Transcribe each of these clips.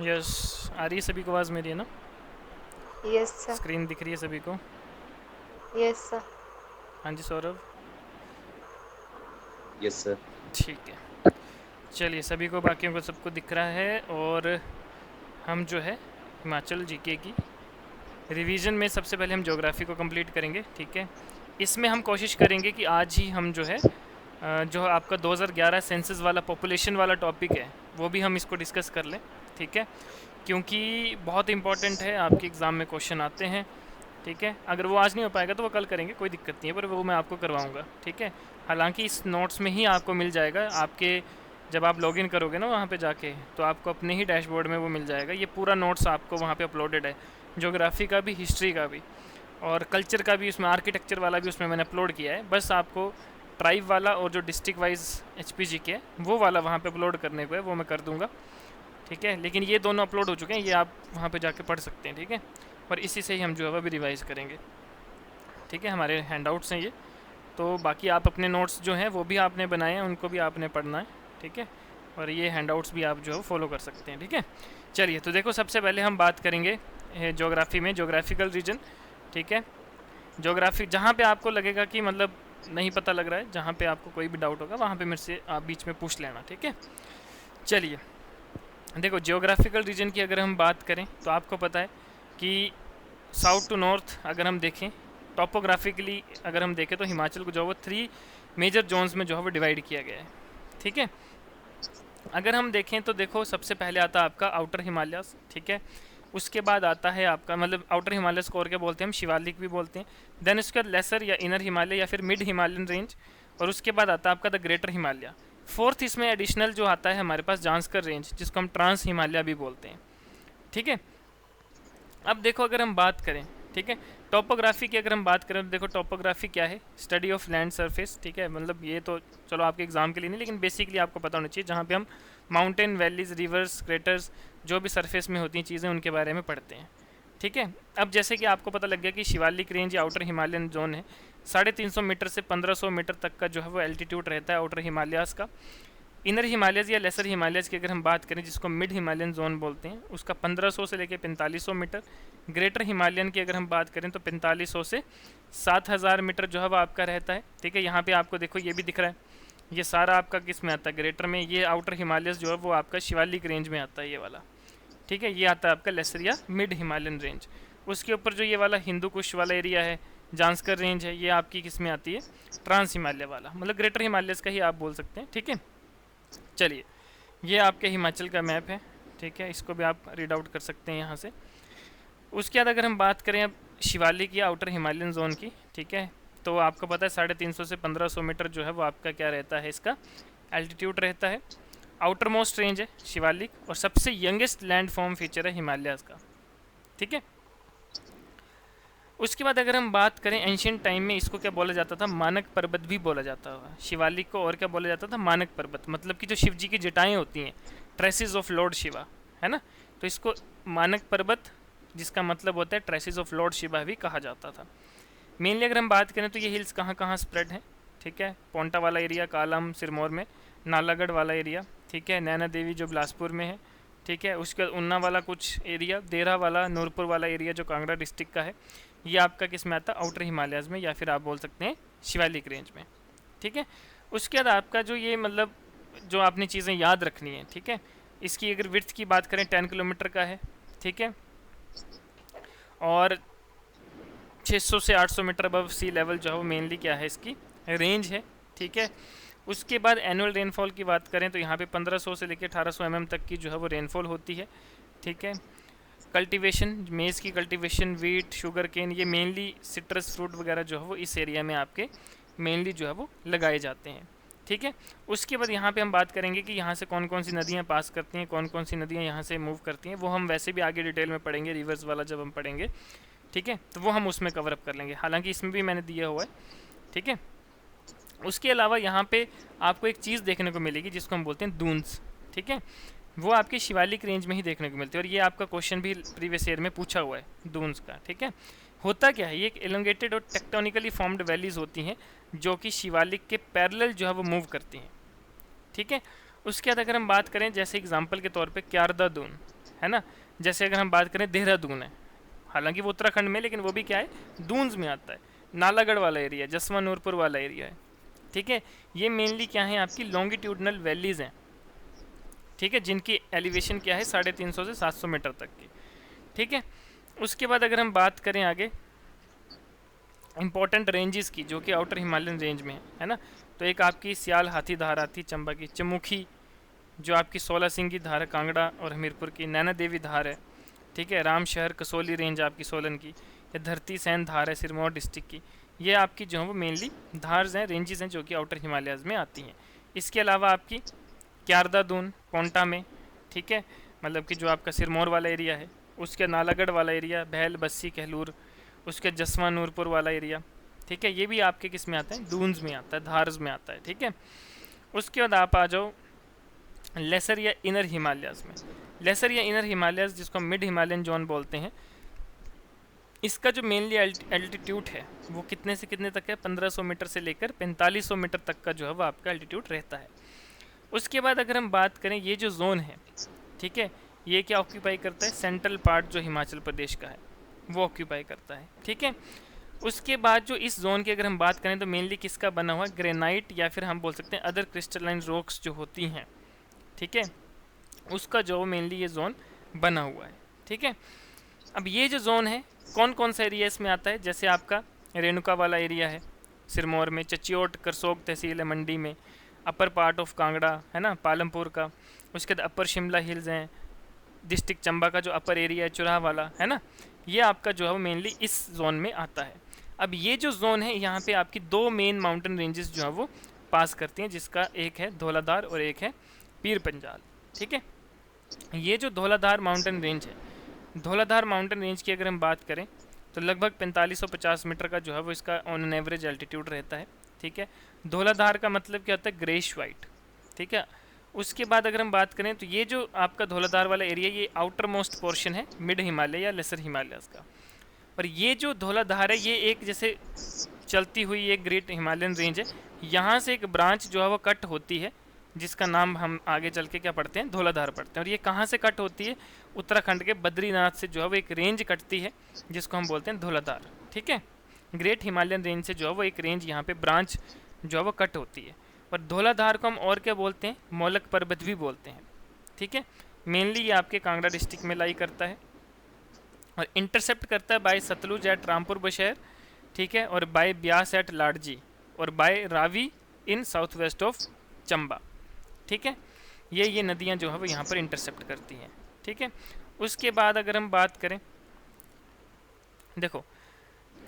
Yes. आ रही है सभी को आवाज़ मेरी, है ना? Yes sir. स्क्रीन दिख रही है सभी को? Yes sir. हाँ जी सौरभ। Yes sir. ठीक है, चलिए सभी को, बाकियों को सबको दिख रहा है। और हम जो है हिमाचल जीके की रिवीजन में सबसे पहले हम ज्योग्राफी को कंप्लीट करेंगे। ठीक है, इसमें हम कोशिश करेंगे कि आज ही हम जो है जो आपका 2011 सेंसस वाला पॉपुलेशन वाला टॉपिक है वो भी हम इसको डिस्कस कर लें। ठीक है, क्योंकि बहुत इंपॉर्टेंट है, आपके एग्ज़ाम में क्वेश्चन आते हैं। ठीक है, अगर वो आज नहीं हो पाएगा तो वो कल करेंगे, कोई दिक्कत नहीं है, पर वो मैं आपको करवाऊँगा। ठीक है, हालांकि इस नोट्स में ही आपको मिल जाएगा, आपके जब आप लॉगिन करोगे ना वहाँ पे जाके, तो आपको अपने ही डैशबोर्ड में वो मिल जाएगा। ये पूरा नोट्स आपको वहाँ पे अपलोडेड है, ज्योग्राफी का भी, हिस्ट्री का भी, और कल्चर का भी, उसमें आर्किटेक्चर वाला भी उसमें मैंने अपलोड किया है। बस आपको ट्राइब वाला और जो डिस्ट्रिक्ट वाइज HPG के वो वाला वहाँ पे अपलोड करने को है, वो मैं कर दूँगा। ठीक है, लेकिन ये दोनों अपलोड हो चुके हैं, ये आप वहाँ पे जाके पढ़ सकते हैं। ठीक है, और इसी से ही हम जो है अभी रिवाइज़ करेंगे। ठीक है, हमारे हैंडआउट्स हैं ये। तो बाकी आप अपने नोट्स जो हैं वो भी आपने बनाए हैं, उनको भी आपने पढ़ना है। ठीक है, और ये हैंडआउट्स भी आप जो है फॉलो कर सकते हैं। ठीक है, चलिए तो देखो, सबसे पहले हम बात करेंगे ज्योग्राफी में जोग्राफिकल रीजन। ठीक है, ज्योग्राफी जहाँ पे आपको लगेगा कि मतलब नहीं पता लग रहा है, जहाँ पे आपको कोई भी डाउट होगा वहाँ पे मेरे से आप बीच में पूछ लेना। ठीक है, चलिए देखो, जियोग्राफिकल रीजन की अगर हम बात करें तो आपको पता है कि साउथ टू नॉर्थ अगर हम देखें, टॉपोग्राफिकली अगर हम देखें, तो हिमाचल को जो है वो 3 मेजर जोन्स में जो है वो डिवाइड किया गया है। ठीक है, अगर हम देखें तो देखो, सबसे पहले आता है आपका आउटर हिमालयस। ठीक है, उसके बाद आता है आपका, मतलब आउटर हिमालयस को और क्या बोलते हैं हम, शिवालिक भी बोलते हैं। देन उसके बाद लेसर या इनर हिमालय या फिर मिड हिमालयन रेंज, और उसके बाद आता है आपका द ग्रेटर हिमालय। फोर्थ इसमें एडिशनल जो आता है हमारे पास, जांस्कर रेंज, जिसको हम ट्रांस हिमालय भी बोलते हैं। ठीक है, अब देखो अगर हम बात करें, ठीक है, टोपोग्राफी की अगर हम बात करें तो देखो, टोपोग्राफी क्या है, स्टडी ऑफ लैंड सरफेस। ठीक है, मतलब ये तो चलो आपके एग्जाम के लिए नहीं, लेकिन बेसिकली आपको पता होना चाहिए, जहाँ पे हम माउंटेन, वैलीज, रिवर्स, क्रेटर्स, जो भी सरफेस में होती हैं चीज़ें, उनके बारे में पढ़ते हैं। ठीक है, अब जैसे कि आपको पता लग गया कि शिवालिक रेंज या आउटर हिमालयन जोन है, 350 मीटर से 1500 मीटर तक का जो है वो एल्टीट्यूड रहता है आउटर हिमालयाज का। इनर हिमालयज या लेसर हिमालयज की अगर हम बात करें, जिसको मिड हिमालयन जोन बोलते हैं, उसका 1500 से लेकर 4500 मीटर। ग्रेटर हिमालयन की अगर हम बात करें तो 4500 से 7000 मीटर जो है वो आपका रहता है। ठीक है, यहाँ पे आपको देखो ये भी दिख रहा है, ये सारा आपका किस में आता है, ग्रेटर में। ये आउटर हिमालयस जो है वो आपका शिवालिक रेंज में आता है, ये वाला। ठीक है, ये आता है आपका लेसर या मिड हिमालयन रेंज। उसके ऊपर जो ये वाला हिंदू कुश वाला एरिया है, जांस्कर रेंज है, ये आपकी किस में आती है, ट्रांस हिमालय वाला, मतलब ग्रेटर हिमालयस का ही आप बोल सकते हैं। ठीक है, चलिए ये आपके हिमाचल का मैप है। ठीक है, इसको भी आप रीड आउट कर सकते हैं यहाँ से। उसके बाद अगर हम बात करें अब शिवालिक या आउटर हिमालयन जोन की, ठीक है, तो आपको पता है 350 से 1500 मीटर जो है वो आपका क्या रहता है, इसका एल्टीट्यूड रहता है। आउटर मोस्ट रेंज है शिवालिक, और सबसे यंगेस्ट लैंड फॉर्म फीचर है हिमालयाज का। ठीक है, उसके बाद अगर हम बात करें एंशियंट टाइम में, इसको क्या बोला जाता था, मानक पर्वत भी बोला जाता है शिवालिक को, और क्या बोला जाता था, मानक पर्वत, मतलब कि जो शिव जी की जटाएँ होती हैं, ट्रेसिस ऑफ लॉर्ड शिवा, है ना, तो इसको मानक पर्वत, जिसका मतलब होता है ट्रेसिस ऑफ लॉर्ड शिवा भी कहा जाता था। मेनली अगर हम बात करें तो ये हिल्स कहाँ कहाँ स्प्रेड हैं, ठीक है, पोंटा वाला एरिया कालम सिरमौर में, नालागढ़ वाला एरिया, ठीक है, नैना देवी जो बिलासपुर में है, ठीक है, उसके बाद उन्ना वाला कुछ एरिया, देरा वाला, नूरपुर वाला एरिया जो कांगड़ा डिस्ट्रिक्ट का है, ये आपका किस में आता है, आउटर हिमालयाज़ में, या फिर आप बोल सकते हैं शिवालिक रेंज में। ठीक है, उसके बाद आपका जो ये मतलब जो आपने चीज़ें याद रखनी है, ठीक है, इसकी अगर विड्थ की बात करें 10 किलोमीटर का है। ठीक है, और 600 से 800 मीटर अबव सी लेवल जो है वो मेनली क्या है, इसकी रेंज है। ठीक है, उसके बाद एनुअल रेनफॉल की बात करें तो यहाँ पे 1500 से लेकर 1800 mm तक की जो है वो रेनफॉल होती है। ठीक है, कल्टीवेशन, मेज़ की कल्टीवेशन, वीट, शुगर केन, ये मेनली सिट्रस फ्रूट वगैरह जो है वो इस एरिया में आपके मेनली जो है वो लगाए जाते हैं। ठीक है, उसके बाद यहाँ पे हम बात करेंगे कि यहाँ से कौन कौन सी नदियाँ पास करती हैं, कौन कौन सी नदियाँ यहाँ से मूव करती हैं, वो हम वैसे भी आगे डिटेल में पढ़ेंगे, रिवर्स वाला जब हम पढ़ेंगे। ठीक है, तो वो हम उसमें कवर अप कर लेंगे, हालांकि इसमें भी मैंने दिया हुआ है। ठीक है, उसके अलावा यहाँ पे आपको एक चीज़ देखने को मिलेगी जिसको हम बोलते हैं दून्स। ठीक है, वो आपके शिवालिक रेंज में ही देखने को मिलती है, और ये आपका क्वेश्चन भी प्रीवियस ईयर में पूछा हुआ है दून्स का। ठीक है, होता क्या है, ये एक एलोंगेटेड और टेक्टोनिकली फॉर्म्ड वैलीज होती हैं जो कि शिवालिक के पैरेलल जो है वो मूव करती हैं। ठीक है, उसके बाद अगर हम बात करें जैसे एग्जांपल के तौर पे क्यारदा दून, है ना। जैसे अगर हम बात करें देहरादून है, हालांकि वो उत्तराखंड में, लेकिन वो भी क्या है, दून्स में आता है। नालागढ़ वाला एरिया, जसवा नूरपुर वाला एरिया है, ठीक है। ये मेनली क्या है, आपकी लॉन्गिट्यूडनल वैलीज हैं, ठीक है, जिनकी एलिवेशन क्या है 350 से 700 मीटर तक की, ठीक है। उसके बाद अगर हम बात करें आगे इंपॉर्टेंट रेंजेस की, जो कि आउटर हिमालयन रेंज में है ना, तो एक आपकी सियाल हाथी धार आती है चंबा की, चमुखी जो आपकी 16 सिंगी धार है कांगड़ा और हमीरपुर की, नैना देवी धार है, ठीक है, रामशहर कसोली रेंज आपकी सोलन की, या धरती सैन धार है सिरमौर डिस्ट्रिक्ट की। ये आपकी जो है वो मेनली धार्स हैं, रेंजेस हैं, जो कि आउटर हिमालयाज में आती हैं। इसके अलावा आपकी क्यारदा दून पोंटा में, ठीक है, मतलब कि जो आपका सिरमौर वाला एरिया है, उसके नालागढ़ वाला एरिया, भैल बस्सी कहलूर, उसके जसवा नूरपुर वाला एरिया, ठीक है, ये भी आपके किस में आता है, डून्स में आता है, धार्स में आता है, ठीक है। उसके बाद आप आ जाओ लेसर या इनर हिमालयाज में। लेसर या इनर हिमालयाज, जिसको मिड हिमालयन जोन बोलते हैं, इसका जो मेनली एल्टीट्यूड है वो कितने से कितने तक है, 1500 मीटर से लेकर 4500 मीटर तक का जो है वो आपका एल्टीट्यूड रहता है। उसके बाद अगर हम बात करें, ये जो जोन है, ठीक है, ये क्या ऑक्यूपाई करता है, सेंट्रल पार्ट जो हिमाचल प्रदेश का है वो ऑक्यूपाई करता है, ठीक है। उसके बाद जो इस जोन की अगर हम बात करें तो मेनली किसका बना हुआ, ग्रेनाइट या फिर हम बोल सकते हैं अदर क्रिस्टलाइन रॉक्स जो होती हैं, ठीक है, उसका जो मेनली ये जोन बना हुआ है, ठीक है। अब ये जो जोन है कौन कौन सा एरिया इसमें आता है, जैसे आपका रेणुका वाला एरिया है सिरमौर में, चचियोट करसोग तहसील है मंडी में, अपर पार्ट ऑफ कांगड़ा है ना पालमपुर का, उसके बाद अपर शिमला हिल्स हैं, डिस्ट्रिक्ट चंबा का जो अपर एरिया है चुराह वाला है ना, ये आपका जो है वो मेनली इस जोन में आता है। अब ये जो जोन है यहाँ पे आपकी दो मेन माउंटेन रेंजेस जो है वो पास करती हैं, जिसका एक है धौलाधार और एक है पीर पंजाल, ठीक है। ये जो धौलाधार माउंटेन रेंज है, धौलाधार माउंटेन रेंज की अगर हम बात करें तो लगभग 4550 मीटर का जो है वो इसका ऑन एन एवरेज एल्टीट्यूड रहता है, ठीक है। धौलाधार का मतलब क्या होता है, ग्रेश वाइट, ठीक है। उसके बाद अगर हम बात करें तो ये जो आपका धौलाधार वाला एरिया, ये आउटर मोस्ट पोर्शन है मिड हिमालय या लेसर हिमालयस का। और ये जो धौलाधार है ये एक जैसे चलती हुई एक ग्रेट हिमालयन रेंज है, यहाँ से एक ब्रांच जो है वो कट होती है, जिसका नाम हम आगे चल के क्या पढ़ते हैं, धौलाधार पढ़ते हैं। और ये कहाँ से कट होती है, उत्तराखंड के बद्रीनाथ से जो है वो एक रेंज कटती है, जिसको हम बोलते हैं धौलाधार, ठीक है। ग्रेट हिमालयन रेंज से जो है वो एक रेंज यहाँ पे ब्रांच जो है वो कट होती है। और धौलाधार को हम और क्या बोलते हैं, मौलक पर्वत भी बोलते हैं, ठीक है। मेनली ये आपके कांगड़ा डिस्ट्रिक्ट में लाई करता है और इंटरसेप्ट करता है बाय सतलुज एट रामपुर बशहर, ठीक है, और बाय ब्यास एट लाडजी, और by Ravi in south west of Chamba, ठीक है। ये नदियाँ जो है वो यहाँ पर इंटरसेप्ट करती हैं, ठीक है। उसके बाद अगर हम बात करें, देखो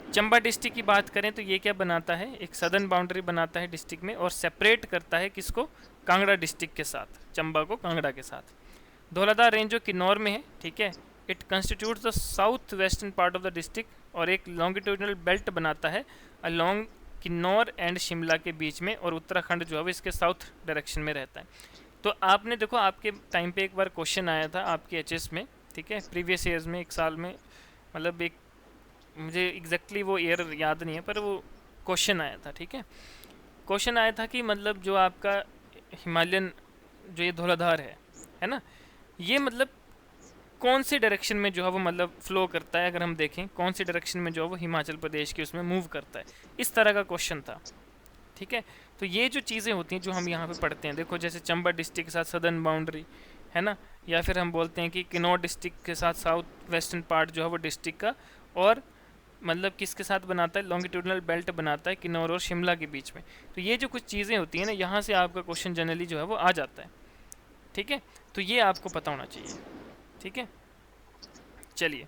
चंबा डिस्ट्रिक्ट की बात करें तो ये क्या बनाता है, एक सदर्न बाउंड्री बनाता है डिस्ट्रिक्ट में और सेपरेट करता है किसको, कांगड़ा डिस्ट्रिक्ट के साथ, चंबा को कांगड़ा के साथ। धौलाधार रेंज जो किन्नौर में है, ठीक है, it constitutes the south western part of the district और एक लॉन्गिट्यूडनल बेल्ट बनाता है अलॉन्ग किन्नौर एंड शिमला के बीच में, और उत्तराखंड जो है वो इसके साउथ डायरेक्शन में रहता है। तो आपने देखो आपके टाइम पे एक बार क्वेश्चन आया था आपके एचएस में, ठीक है, प्रीवियस ईयर्स में, एक साल में, मतलब एक मुझे एग्जैक्टली वो ईयर याद नहीं है पर वो क्वेश्चन आया था, ठीक है। क्वेश्चन आया था कि मतलब जो आपका हिमालयन जो ये धौलाधार है ना, ये मतलब कौन सी डायरेक्शन में जो है वो मतलब फ्लो करता है, अगर हम देखें कौन सी डायरेक्शन में जो है वो हिमाचल प्रदेश के उसमें मूव करता है, इस तरह का क्वेश्चन था, ठीक है। तो ये जो चीज़ें होती हैं जो हम यहाँ पे पढ़ते हैं, देखो जैसे चंबा डिस्ट्रिक्ट के साथ सदर्न बाउंड्री है ना, या फिर हम बोलते हैं कि किन्नौर डिस्ट्रिक्ट के साथ साउथ वेस्टर्न पार्ट जो है वो डिस्ट्रिक्ट का, और मतलब किसके साथ बनाता है, लॉन्गिट्यूडनल बेल्ट बनाता है किन्नौर और शिमला के बीच में। तो ये जो कुछ चीज़ें होती हैं ना, यहाँ से आपका क्वेश्चन जनरली जो है वो आ जाता है, ठीक है। तो ये आपको पता होना चाहिए, ठीक है। चलिए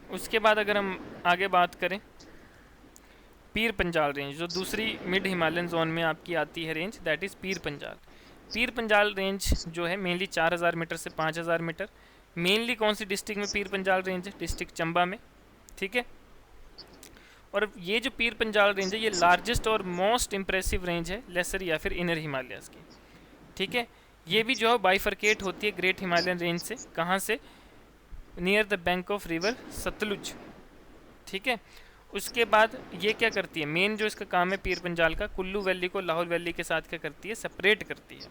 उसके बाद अगर हम आगे बात करें, पीर पंजाल रेंज जो दूसरी मिड हिमालयन जोन में आपकी आती है range, that is Pir Panjal. Pir Panjal range जो है मेनली 4000 मीटर से 5000 मीटर। मेनली कौन सी डिस्ट्रिक्ट में पीर पंजाल रेंज है, डिस्ट्रिक्ट चंबा में, ठीक है। और ये जो पीर पंजाल रेंज है ये लार्जेस्ट और मोस्ट इम्प्रेसिव रेंज है लेसर या फिर इनर हिमालयाज की, ठीक है। ये भी जो है बाइफरकेट होती है ग्रेट हिमालयन रेंज से, कहाँ से, near the bank of river Sutlej, ठीक है। उसके बाद ये क्या करती है, मेन जो इसका काम है पीर पंजाल का, कुल्लू वैली को लाहौल वैली के साथ क्या करती है, सेपरेट करती है,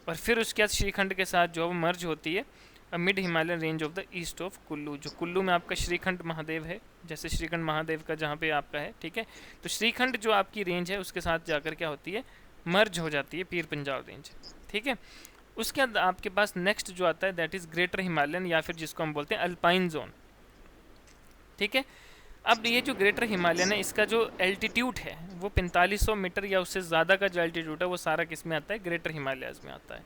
और फिर उसके बाद श्रीखंड के साथ जो है वो मर्ज होती है mid Himalayan range of the east of Kullu. जो कुल्लू में आपका श्रीखंड महादेव है, जैसे श्रीखंड महादेव का जहाँ पे आपका है, ठीक है, तो श्रीखंड जो आपकी रेंज है उसके साथ जाकर क्या होती है, मर्ज हो जाती है पीर पंजाल रेंज, ठीक है। उसके बाद आपके पास नेक्स्ट जो आता है दैट इज़ ग्रेटर हिमालयन, या फिर जिसको हम बोलते हैं अल्पाइन जोन, ठीक है। अब ये जो ग्रेटर हिमालयन है इसका जो एल्टीट्यूड है वो 4500 मीटर या उससे ज़्यादा का जो एल्टीट्यूड है वो सारा किस में आता है, ग्रेटर हिमालयाज में आता है,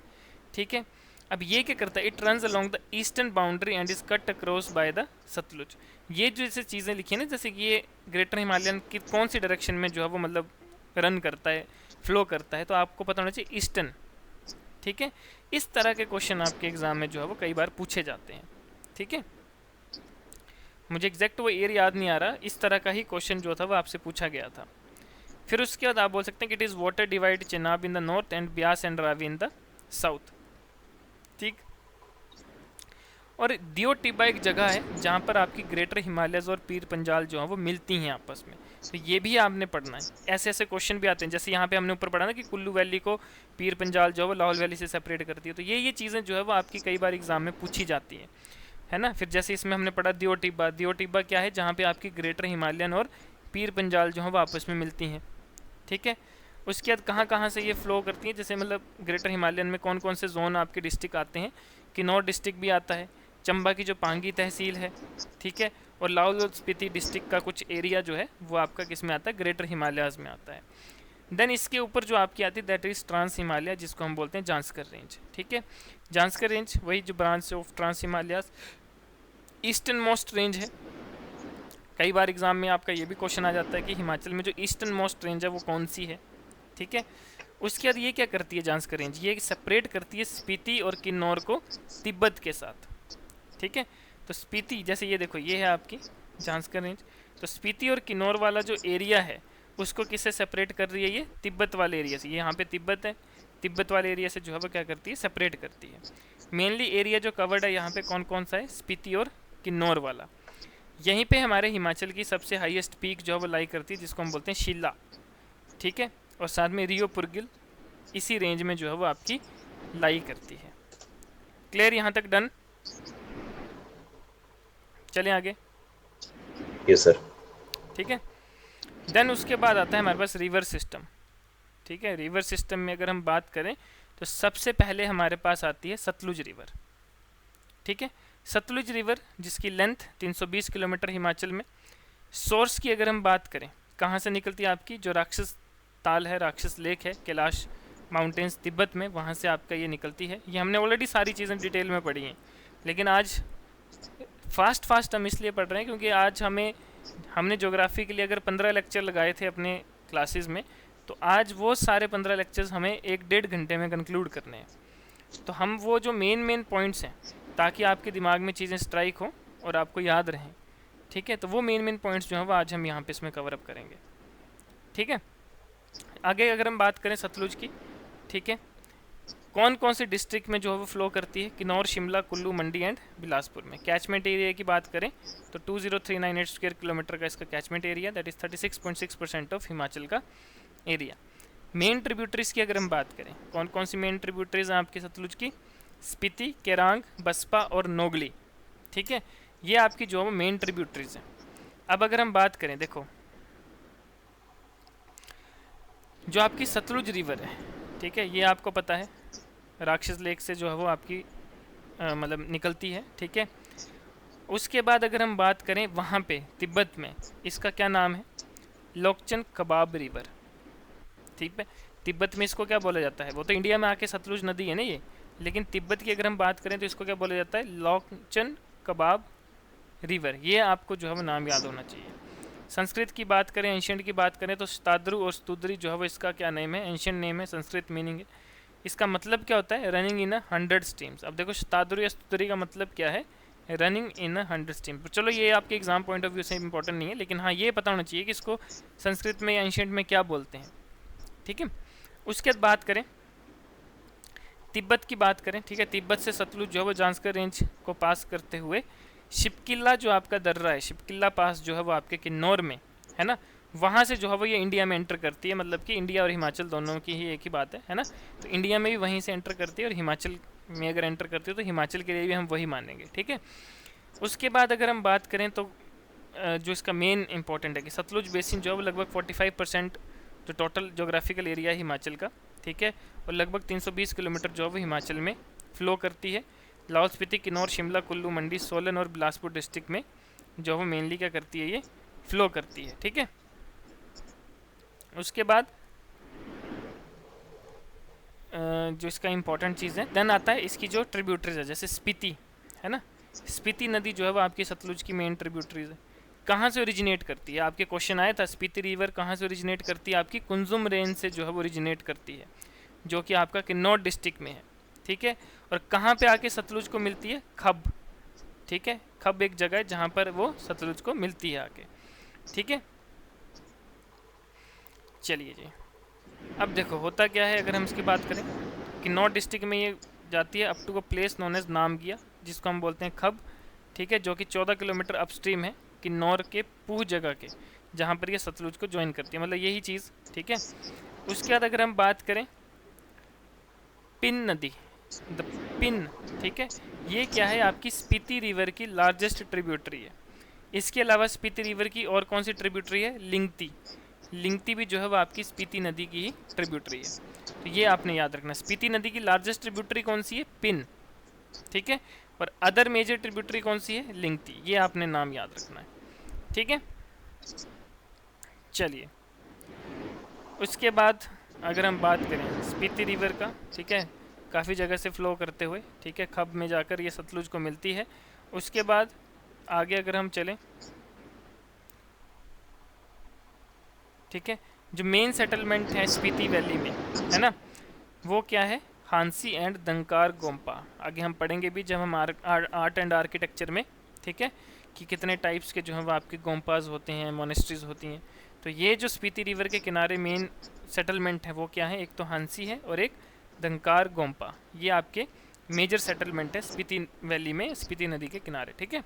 ठीक है। अब ये क्या करता है, it runs along the eastern boundary and is cut across by the Sutlej. ये जो जैसे चीज़ें लिखी है ना, जैसे कि ये ग्रेटर हिमालयन की कौन सी डायरेक्शन में जो है वो मतलब रन करता है, फ्लो करता है, तो आपको पता होना चाहिए ईस्टर्न, ठीक है। इस तरह के क्वेश्चन आपके एग्जाम में जो है वो कई बार पूछे जाते हैं, ठीक है। मुझे एग्जैक्ट वो ईयर याद नहीं आ रहा, इस तरह का ही क्वेश्चन जो था वो आपसे पूछा गया था। फिर उसके बाद आप बोल सकते हैं कि it is water divide Chenab in the north and Beas and Ravi in the south, ठीक। और दियो टिब्बा एक जगह है जहाँ पर आपकी ग्रेटर हिमालयज और पीर पंजाल जो है वो मिलती हैं आपस में, तो ये भी आपने पढ़ना है। ऐसे ऐसे क्वेश्चन भी आते हैं, जैसे यहाँ पे हमने ऊपर पढ़ा ना कि कुल्लू वैली को पीर पंजाल जो है वो लाहौल वैली से सेपरेट करती है, तो ये चीज़ें जो है वो आपकी कई बार एग्जाम में पूछी जाती है ना। फिर जैसे इसमें हमने पढ़ा दियो टिब्बा, दियो टिब्बा क्या है, जहाँ पे आपकी ग्रेटर हिमालयन और पीर पंजाल जो है वो आपस में मिलती हैं, ठीक है। उसके बाद कहाँ कहाँ से ये फ्लो करती हैं, जैसे मतलब ग्रेटर हिमालयन में कौन कौन से जोन आपके डिस्ट्रिक्ट आते हैं, किन्नौर डिस्ट्रिक्ट भी आता है, चंबा की जो पांगी तहसील है, ठीक है, और लाहौल और स्पीति डिस्ट्रिक्ट का कुछ एरिया जो है वो आपका किस में आता है, ग्रेटर हिमालयाज में आता है। देन इसके ऊपर जो आपकी आती है दैट इज़ ट्रांस हिमालय, जिसको हम बोलते हैं जांस्कर रेंज, ठीक है। जांस्कर रेंज वही जो branch of trans Himalayas eastern most range है। कई बार एग्जाम में आपका ये भी क्वेश्चन आ जाता है कि हिमाचल में जो ईस्टर्न मोस्ट रेंज है वो कौन सी है, ठीक है। उसके बाद ये क्या करती है जांस्कर रेंज, ये सेपरेट करती है स्पीति और किन्नौर को तिब्बत के साथ, ठीक है। तो स्पीति जैसे ये देखो, ये है आपकी जांस्कर रेंज, तो स्पीति और किन्नौर वाला जो एरिया है उसको किससे सेपरेट कर रही है, ये तिब्बत वाले एरिया से। ये यहाँ पे तिब्बत है, तिब्बत वाले एरिया से जो है वो क्या करती है, सेपरेट करती है। मेनली एरिया जो कवर्ड है यहाँ पे कौन कौन सा है, स्पीति और किन्नौर वाला। यहीं पे हमारे हिमाचल की सबसे हाईएस्ट पीक जो है वो लाई करती है, जिसको हम बोलते हैं शिला, ठीक है, और साथ में रियो पुरगिल इसी रेंज में जो है वो आपकी लाई करती है। क्लियर यहाँ तक, डन। चलें आगे। Yes sir. ठीक है, देन उसके बाद आता है हमारे पास रिवर सिस्टम, ठीक है। रिवर सिस्टम में अगर हम बात करें तो सबसे पहले हमारे पास आती है सतलुज रिवर, ठीक है। सतलुज रिवर जिसकी लेंथ 320 किलोमीटर हिमाचल में। सोर्स की अगर हम बात करें, कहाँ से निकलती है आपकी, जो राक्षस ताल है, राक्षस लेक है, कैलाश माउंटेन्स तिब्बत में, वहाँ से आपका ये निकलती है। ये हमने ऑलरेडी सारी चीज़ें डिटेल में पढ़ी हैं, लेकिन आज फास्ट हम इसलिए पढ़ रहे हैं क्योंकि आज हमने ज्योग्राफी के लिए अगर 15 लेक्चर लगाए थे अपने क्लासेस में, तो आज वो सारे 15 लेक्चर्स हमें 1-1.5 घंटे में कंक्लूड करने हैं। तो हम वो जो मेन पॉइंट्स हैं, ताकि आपके दिमाग में चीज़ें स्ट्राइक हों और आपको याद रहें, ठीक है, तो वो मेन पॉइंट्स जो हैं वो आज हम यहाँ पे इसमें कवर अप करेंगे, ठीक है। आगे अगर हम बात करें सतलुज की, ठीक है, कौन कौन से डिस्ट्रिक्ट में जो है वो फ्लो करती है, किन्नौर, शिमला, कुल्लू, मंडी एंड बिलासपुर में। कैचमेंट एरिया की बात करें तो 20398 स्क्वायर किलोमीटर का इसका catchment area, that is 36.6% of Himachal का एरिया। मेन ट्रिब्यूटरीज की अगर हम बात करें, कौन कौन सी मेन ट्रिब्यूटरीज हैं आपकी सतलुज की, स्पीति, केरांग, बसपा और नोगली, ठीक है, ये आपकी जो है मेन ट्रिब्यूटरीज हैं। अब अगर हम बात करें, देखो जो आपकी सतलुज रिवर है, ठीक है, ये आपको पता है राक्षस लेक से जो है वो आपकी मतलब निकलती है, ठीक है। उसके बाद अगर हम बात करें वहाँ पे तिब्बत में, इसका क्या नाम है, लोकचन कबाब रिवर, ठीक है। तिब्बत में इसको क्या बोला जाता है, वो तो इंडिया में आके सतलुज नदी है ना ये, लेकिन तिब्बत की अगर हम बात करें तो इसको क्या बोला जाता है, लोकचन कबाब रिवर। ये आपको जो है वो नाम याद होना चाहिए। संस्कृत की बात करें, एंशियंट की बात करें तो शताद्रु और स्तुद्री जो है वो इसका क्या नेम है, एंशियंट नेम है, संस्कृत मीनिंग है। इसका मतलब क्या होता है, रनिंग इन 100 स्ट्रीम्स। अब देखो शताद्रु या स्तुद्री का मतलब क्या है, रनिंग इन 100 स्ट्रीम। चलो ये आपके एग्जाम पॉइंट ऑफ व्यू से इंपॉर्टेंट नहीं है, लेकिन हाँ ये पता होना चाहिए कि इसको संस्कृत में या एंशियंट में क्या बोलते हैं, ठीक है। उसके बाद बात करें तिब्बत की बात करें, ठीक है, तिब्बत से सतलुज जो है वो जांस्कर रेंज को पास करते हुए शिपकिल्ला जो आपका दर्रा है, शिपकिल्ला पास जो है वो आपके किन्नौर में है ना, वहाँ से जो है वो ये इंडिया में एंटर करती है। मतलब कि इंडिया और हिमाचल दोनों की ही एक ही बात है ना, तो इंडिया में भी वहीं से एंटर करती है और हिमाचल में अगर एंटर करती है तो हिमाचल के लिए भी हम वही मानेंगे, ठीक है। उसके बाद अगर हम बात करें तो जो इसका मेन इंपॉर्टेंट है कि सतलुज बेसिन जो है वो लगभग 45% जो टोटल जोग्राफिकल एरिया है हिमाचल का, ठीक है, और लगभग 320 किलोमीटर जो है वो हिमाचल में फ़्लो करती है। लाहौल स्पीति, किन्नौर, शिमला, कुल्लू, मंडी, सोलन और बिलासपुर डिस्ट्रिक्ट में जो वो मेनली क्या करती है, ये फ़्लो करती है, ठीक है। उसके बाद जो इसका इंपॉर्टेंट चीज़ है देन आता है इसकी जो ट्रिब्यूटरीज है, जैसे स्पीति है ना, स्पीति नदी जो है वो आपकी सतलुज की मेन ट्रिब्यूटरीज है। कहाँ से ओरिजिनेट करती है, आपके क्वेश्चन आया था स्पीति रिवर कहाँ से ओरिजिनेट करती है, आपकी कुंजुम रेंज से जो है वो ओरिजिनेट करती है, जो कि आपका किन्नौर डिस्ट्रिक्ट में है, ठीक है। और कहाँ पे आके सतलुज को मिलती है, खब, ठीक है, खब एक जगह है जहाँ पर वो सतलुज को मिलती है आके, ठीक है। चलिए जी, अब देखो होता क्या है, अगर हम इसकी बात करें, किन्नौर डिस्ट्रिक्ट में ये जाती है up to a place known as Namgia, जिसको हम बोलते हैं खब, ठीक है, जो कि 14 किलोमीटर अपस्ट्रीम है किन्नौर के पूह जगह के, जहाँ पर ये सतलुज को ज्वाइन करती है, मतलब यही चीज़, ठीक है। उसके बाद अगर हम बात करें पिन नदी, द पिन, ठीक है, ये क्या है, आपकी स्पीति रिवर की लार्जेस्ट ट्रिब्यूटरी है। इसके अलावा स्पीति रिवर की और कौन सी ट्रिब्यूटरी है, लिंगती, लिंगती भी जो है वो आपकी स्पीति नदी की ही ट्रिब्यूटरी है। तो ये आपने याद रखना, स्पीति नदी की लार्जेस्ट ट्रिब्यूटरी कौन सी है, पिन, ठीक है, और अदर मेजर ट्रिब्यूटरी कौन सी है, लिंगती, ये आपने नाम याद रखना है, ठीक है। चलिए, उसके बाद अगर हम बात करें स्पीति रिवर का, ठीक है, काफ़ी जगह से फ़्लो करते हुए, ठीक है, खब में जाकर ये सतलुज को मिलती है। उसके बाद आगे अगर हम चलें, ठीक है, जो मेन सेटलमेंट है स्पीति वैली में, है ना, वो क्या है, हांसी एंड दंकार गोम्पा। आगे हम पढ़ेंगे भी जब हम आर्ट एंड आर्किटेक्चर में, ठीक है, कि कितने टाइप्स के जो हैं वो आपके गोम्पाज होते हैं, मोनेस्ट्रीज होती हैं। तो ये जो स्पीति रिवर के किनारे मेन सेटलमेंट है वो क्या है, एक तो हांसी है और एक दंकार गोम्पा, ये आपके मेजर सेटलमेंट है स्पीति वैली में, स्पीति नदी के किनारे, ठीक है।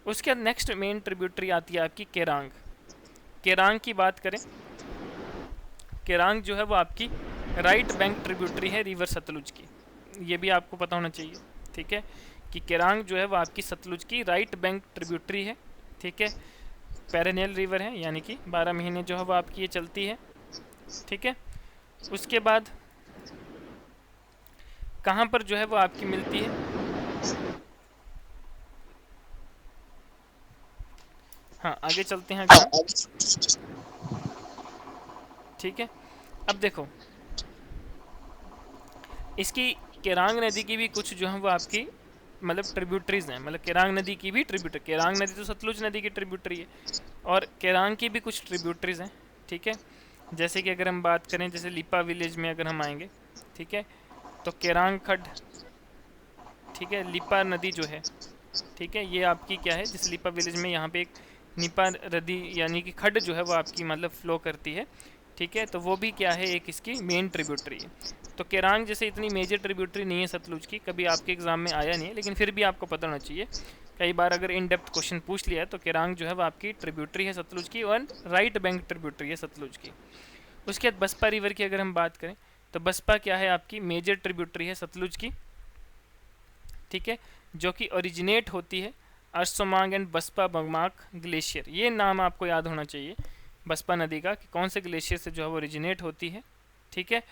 उसके बाद नेक्स्ट मेन ट्रिब्यूटरी आती है आपकी केरांग। केरांग की बात करें, केरांग जो है वो आपकी राइट बैंक ट्रिब्यूटरी है रिवर सतलुज की, ये भी आपको पता होना चाहिए, ठीक है, कि केरांग जो है वो आपकी सतलुज की राइट बैंक ट्रिब्यूटरी है, ठीक है, पेरेनियल रिवर है, यानी कि 12 महीने जो है वो आपकी ये चलती है, ठीक है। उसके बाद कहाँ पर जो है वो आपकी मिलती है, हाँ आगे चलते हैं अगर हम, ठीक है। अब देखो इसकी केरांग नदी की भी कुछ जो है वो आपकी मतलब ट्रिब्यूटरीज हैं, मतलब केरांग नदी की भी ट्रिब्यूटरी, केरांग नदी तो सतलुज नदी की ट्रिब्यूटरी है, और केरांग की भी कुछ ट्रिब्यूटरीज हैं, ठीक है। जैसे कि अगर हम बात करें, जैसे लिपा विलेज में अगर हम आएंगे, ठीक है, तो केरांग खड, ठीक है, लिपा नदी जो है, ठीक है, ये आपकी क्या है, जैसे लिपा विलेज में यहाँ पे एक निपा नदी यानी कि खड जो है वो आपकी मतलब फ़्लो करती है, ठीक है, तो वो भी क्या है, एक इसकी मेन ट्रिब्यूटरी है। तो केरांग जैसे इतनी मेजर ट्रिब्यूटरी नहीं है सतलुज की, कभी आपके एग्जाम में आया नहीं है, लेकिन फिर भी आपको पता होना चाहिए, कई बार अगर इन डेप्थ क्वेश्चन पूछ लिया है तो केरांग जो है वो आपकी ट्रिब्यूटरी है सतलुज की, और राइट बैंक ट्रिब्यूटरी है सतलुज की। उसके बाद बसपा रिवर की अगर हम बात करें, तो बसपा क्या है, आपकी मेजर ट्रिब्यूटरी है सतलुज की, ठीक है, जो कि ओरिजिनेट होती है अर्सोमांग एंड बसपा बगमाक ग्लेशियर, ये नाम आपको याद होना चाहिए बसपा नदी का, कि कौन से ग्लेशियर से जो है वो ओरिजिनेट होती है, ठीक है,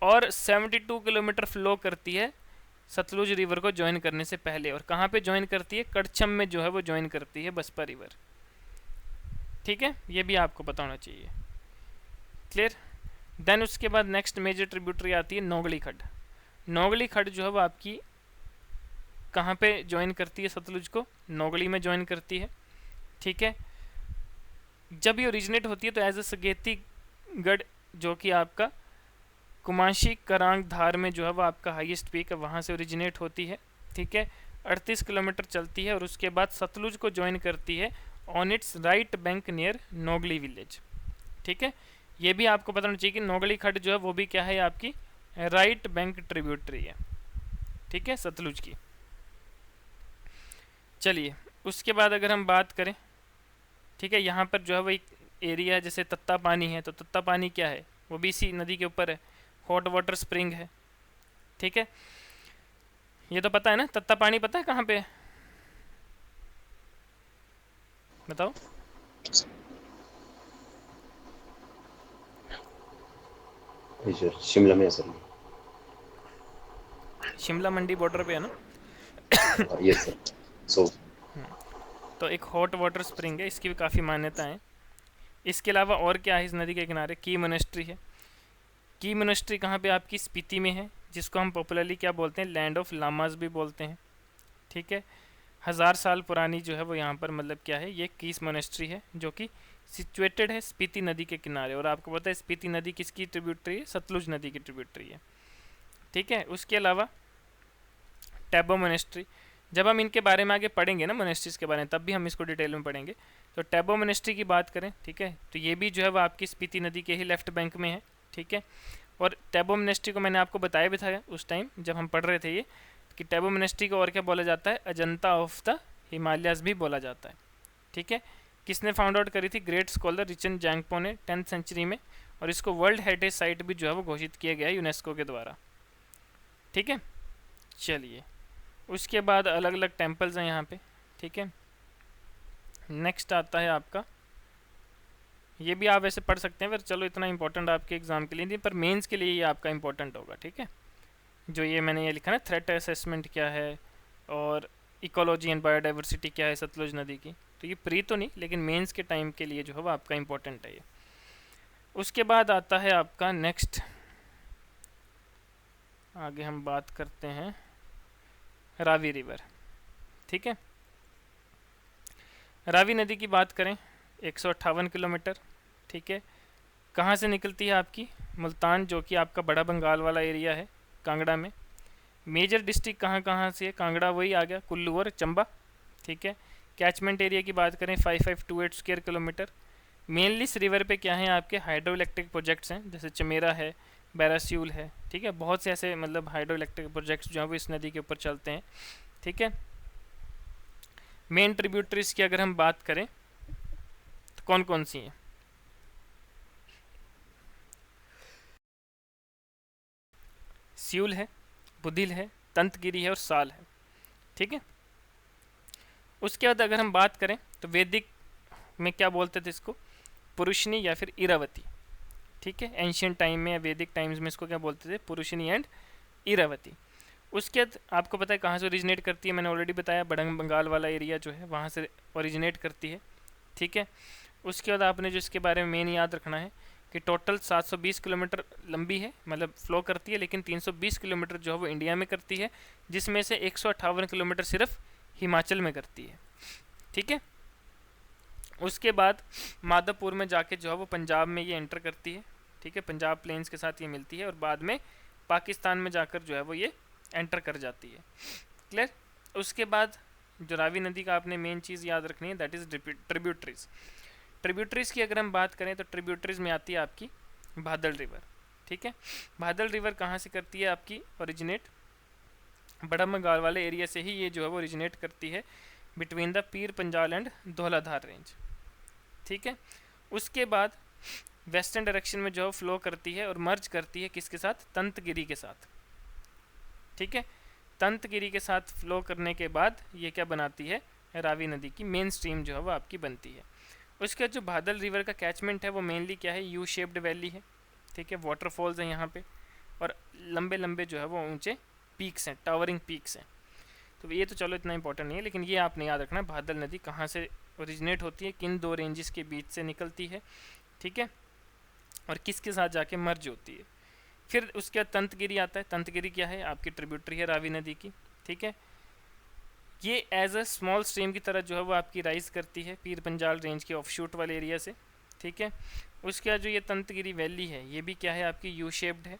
और 72 किलोमीटर फ्लो करती है सतलुज रिवर को ज्वाइन करने से पहले, और कहाँ पे ज्वाइन करती है, कड़छम में जो है वो ज्वाइन करती है बसपा रिवर, ठीक है, ये भी आपको पता होना चाहिए, क्लियर। देन उसके बाद नेक्स्ट मेजर ट्रिब्यूटरी आती है नोगली खड। नोगली खड जो है वो आपकी कहाँ पे ज्वाइन करती है सतलुज को, नोगली में ज्वाइन करती है, ठीक है। जब ये ओरिजिनेट होती है तो एज ए सगेतीगढ़ जो कि आपका कुमाशी करांग धार में जो है वो आपका हाईएस्ट पीक है, वहाँ से ओरिजिनेट होती है, ठीक है, 38 किलोमीटर चलती है, और उसके बाद सतलुज को ज्वाइन करती है on it's right bank near Nogli village, ठीक है। ये भी आपको पता होना चाहिए कि नोगली खड जो है वो भी क्या है, आपकी राइट बैंक ट्रिब्यूटरी है, ठीक है, सतलुज की। चलिए, उसके बाद अगर हम बात करें, ठीक है, यहाँ पर जो है वो एक एरिया है, जैसे तत्ता पानी है, तो तत्ता पानी क्या है, वो भी इसी नदी के ऊपर है, हॉट वाटर स्प्रिंग है, ठीक है। ये तो पता है ना, तत्तापानी पता है कहाँ पे है? बताओ। जी सर, शिमला में है सर। शिमला मंडी बॉर्डर पे है ना। Yes sir. सो तो एक हॉट वाटर स्प्रिंग है, इसकी भी काफ़ी मान्यता है। इसके अलावा और क्या है इस नदी के किनारे? की मोनेस्ट्री है। की मोनेस्ट्री कहाँ पे? आपकी स्पीति में है, जिसको हम पॉपुलरली क्या बोलते हैं, लैंड ऑफ लामाज भी बोलते हैं। ठीक है, 1000 साल पुरानी जो है वो यहाँ पर मतलब क्या है, ये कीस मोनेस्ट्री है, जो कि सिचुएटेड है स्पीति नदी के किनारे। और आपको पता है स्पीति नदी किसकी ट्रिब्यूटरी है? सतलुज नदी की ट्रिब्यूटरी है। ठीक है, उसके अलावा टैबो मोनेस्ट्री, जब हम इनके बारे में आगे पढ़ेंगे ना, मोनेस्ट्रीज के बारे में, तब भी हम इसको डिटेल में पढ़ेंगे। तो टैबो मोनेस्ट्री की बात करें, ठीक है, तो ये भी जो है वो आपकी स्पीति नदी के ही लेफ्ट बैंक में है। ठीक है, और टैबो मोनेस्ट्री को मैंने आपको बताया भी था उस टाइम जब हम पढ़ रहे थे ये, कि टैबो मोनेस्ट्री को और क्या बोला जाता है? अजंता ऑफ द हिमालयाज भी बोला जाता है। ठीक है, किसने फाउंड आउट करी थी? ग्रेट स्कॉलर रिचन जैंगपो ने 10th सेंचुरी में, और इसको वर्ल्ड हेरिटेज साइट भी जो है वो घोषित किया गया है यूनेस्को के द्वारा। ठीक है, चलिए उसके बाद अलग अलग टेम्पल्स हैं यहाँ पे। ठीक है, नेक्स्ट आता है आपका, ये भी आप ऐसे पढ़ सकते हैं, पर चलो इतना इंपॉर्टेंट आपके एग्जाम के लिए नहीं, पर मेंस के लिए ये आपका इंपॉर्टेंट होगा। ठीक है, जो ये मैंने ये लिखा ना, थ्रेट असेसमेंट क्या है और इकोलॉजी एंड बायोडाइवर्सिटी क्या है सतलुज नदी की, तो ये प्री तो नहीं, लेकिन मेंस के टाइम के लिए जो है वो आपका इंपॉर्टेंट है ये। उसके बाद आता है आपका नेक्स्ट, आगे हम बात करते हैं रावी रिवर। ठीक है, रावी नदी की बात करें, 158 किलोमीटर। ठीक है, कहाँ से निकलती है? आपकी मुल्तान, जो कि आपका बड़ा बंगाल वाला एरिया है, कांगड़ा में। मेजर डिस्ट्रिक्ट कहाँ कहाँ से है? कांगड़ा वही आ गया, कुल्लू और चंबा। ठीक है, कैचमेंट एरिया की बात करें 5528 स्क्वायर किलोमीटर। मेनली इस रिवर पे क्या है आपके? हाइड्रो इलेक्ट्रिक प्रोजेक्ट्स हैं, जैसे चमेरा है, बैरास्यूल है। ठीक है, बहुत से ऐसे मतलब हाइड्रो इलेक्ट्रिक प्रोजेक्ट्स जो हैं वो इस नदी के ऊपर चलते हैं। ठीक है, मेन ट्रिब्यूटरीज की अगर हम बात करें तो कौन कौन सी हैं? स्यूल है, बुधिल है, तंतगिरी है और साल है। ठीक है, उसके बाद अगर हम बात करें तो वैदिक में क्या बोलते थे इसको? पुरुषनी या फिर इरावती। ठीक है, एंशियंट टाइम में या वैदिक टाइम्स में इसको क्या बोलते थे? पुरुषनी एंड इरावती। उसके बाद आपको पता है कहाँ से ओरिजिनेट करती है? मैंने ऑलरेडी बताया, बड़ंग बंगाल वाला एरिया जो है वहाँ से ओरिजिनेट करती है। ठीक है, उसके बाद आपने जो इसके बारे में मेन याद रखना है कि टोटल 720 किलोमीटर लंबी है, मतलब फ्लो करती है, लेकिन 320 किलोमीटर जो है वो इंडिया में करती है, जिसमें से 158 किलोमीटर सिर्फ हिमाचल में करती है। ठीक है, उसके बाद माधवपुर में जाके जो है वो पंजाब में ये एंटर करती है। ठीक है, पंजाब प्लेन्स के साथ ये मिलती है और बाद में पाकिस्तान में जाकर जो है वो ये एंटर कर जाती है। क्लियर? उसके बाद जो रावी नदी का आपने मेन चीज़ याद रखनी है, दैट इज़ ट्रिब्यूटरीज। ट्रिब्यूटरीज की अगर हम बात करें तो ट्रिब्यूटरीज में आती है आपकी बादल रिवर। ठीक है, बादल रिवर कहाँ से करती है आपकी ओरिजिनेट? बड़ा बंगाल वाले एरिया से ही ये जो है वो ओरिजिनेट करती है, between the Pir Panjal and Dhauladhar range. ठीक है, उसके बाद वेस्टर्न डायरेक्शन में जो है फ्लो करती है और मर्ज करती है किसके साथ? तंतगिरी के साथ। ठीक है, तंतगिरी के साथ फ्लो करने के बाद ये क्या बनाती है? रावी नदी की मेन स्ट्रीम जो है वो आपकी बनती है। उसके बाद जो बादल रिवर का कैचमेंट है वो मेनली क्या है? यू शेप्ड वैली है। ठीक है, वाटरफॉल्स हैं यहाँ पे और लंबे लंबे जो है वो ऊंचे पीक्स हैं, टावरिंग पीक्स हैं। तो ये तो चलो इतना इंपॉर्टेंट नहीं है, लेकिन ये आपने याद रखना, बादल नदी कहाँ से ओरिजिनेट होती है, किन दो रेंजेस के बीच से निकलती है। ठीक है, और किसके साथ जाके मर्ज होती है। फिर उसके बाद तंतगिरी आता है। तंतगिरी क्या है? आपकी ट्रिब्यूटरी है रावी नदी की। ठीक है, ये एज अ स्मॉल स्ट्रीम की तरह जो है वो आपकी राइज करती है पीर पंजाल रेंज के ऑफशूट वाले एरिया से। ठीक है, उसके बाद जो ये तंतगिरी वैली है ये भी क्या है? आपकी यू शेप्ड है।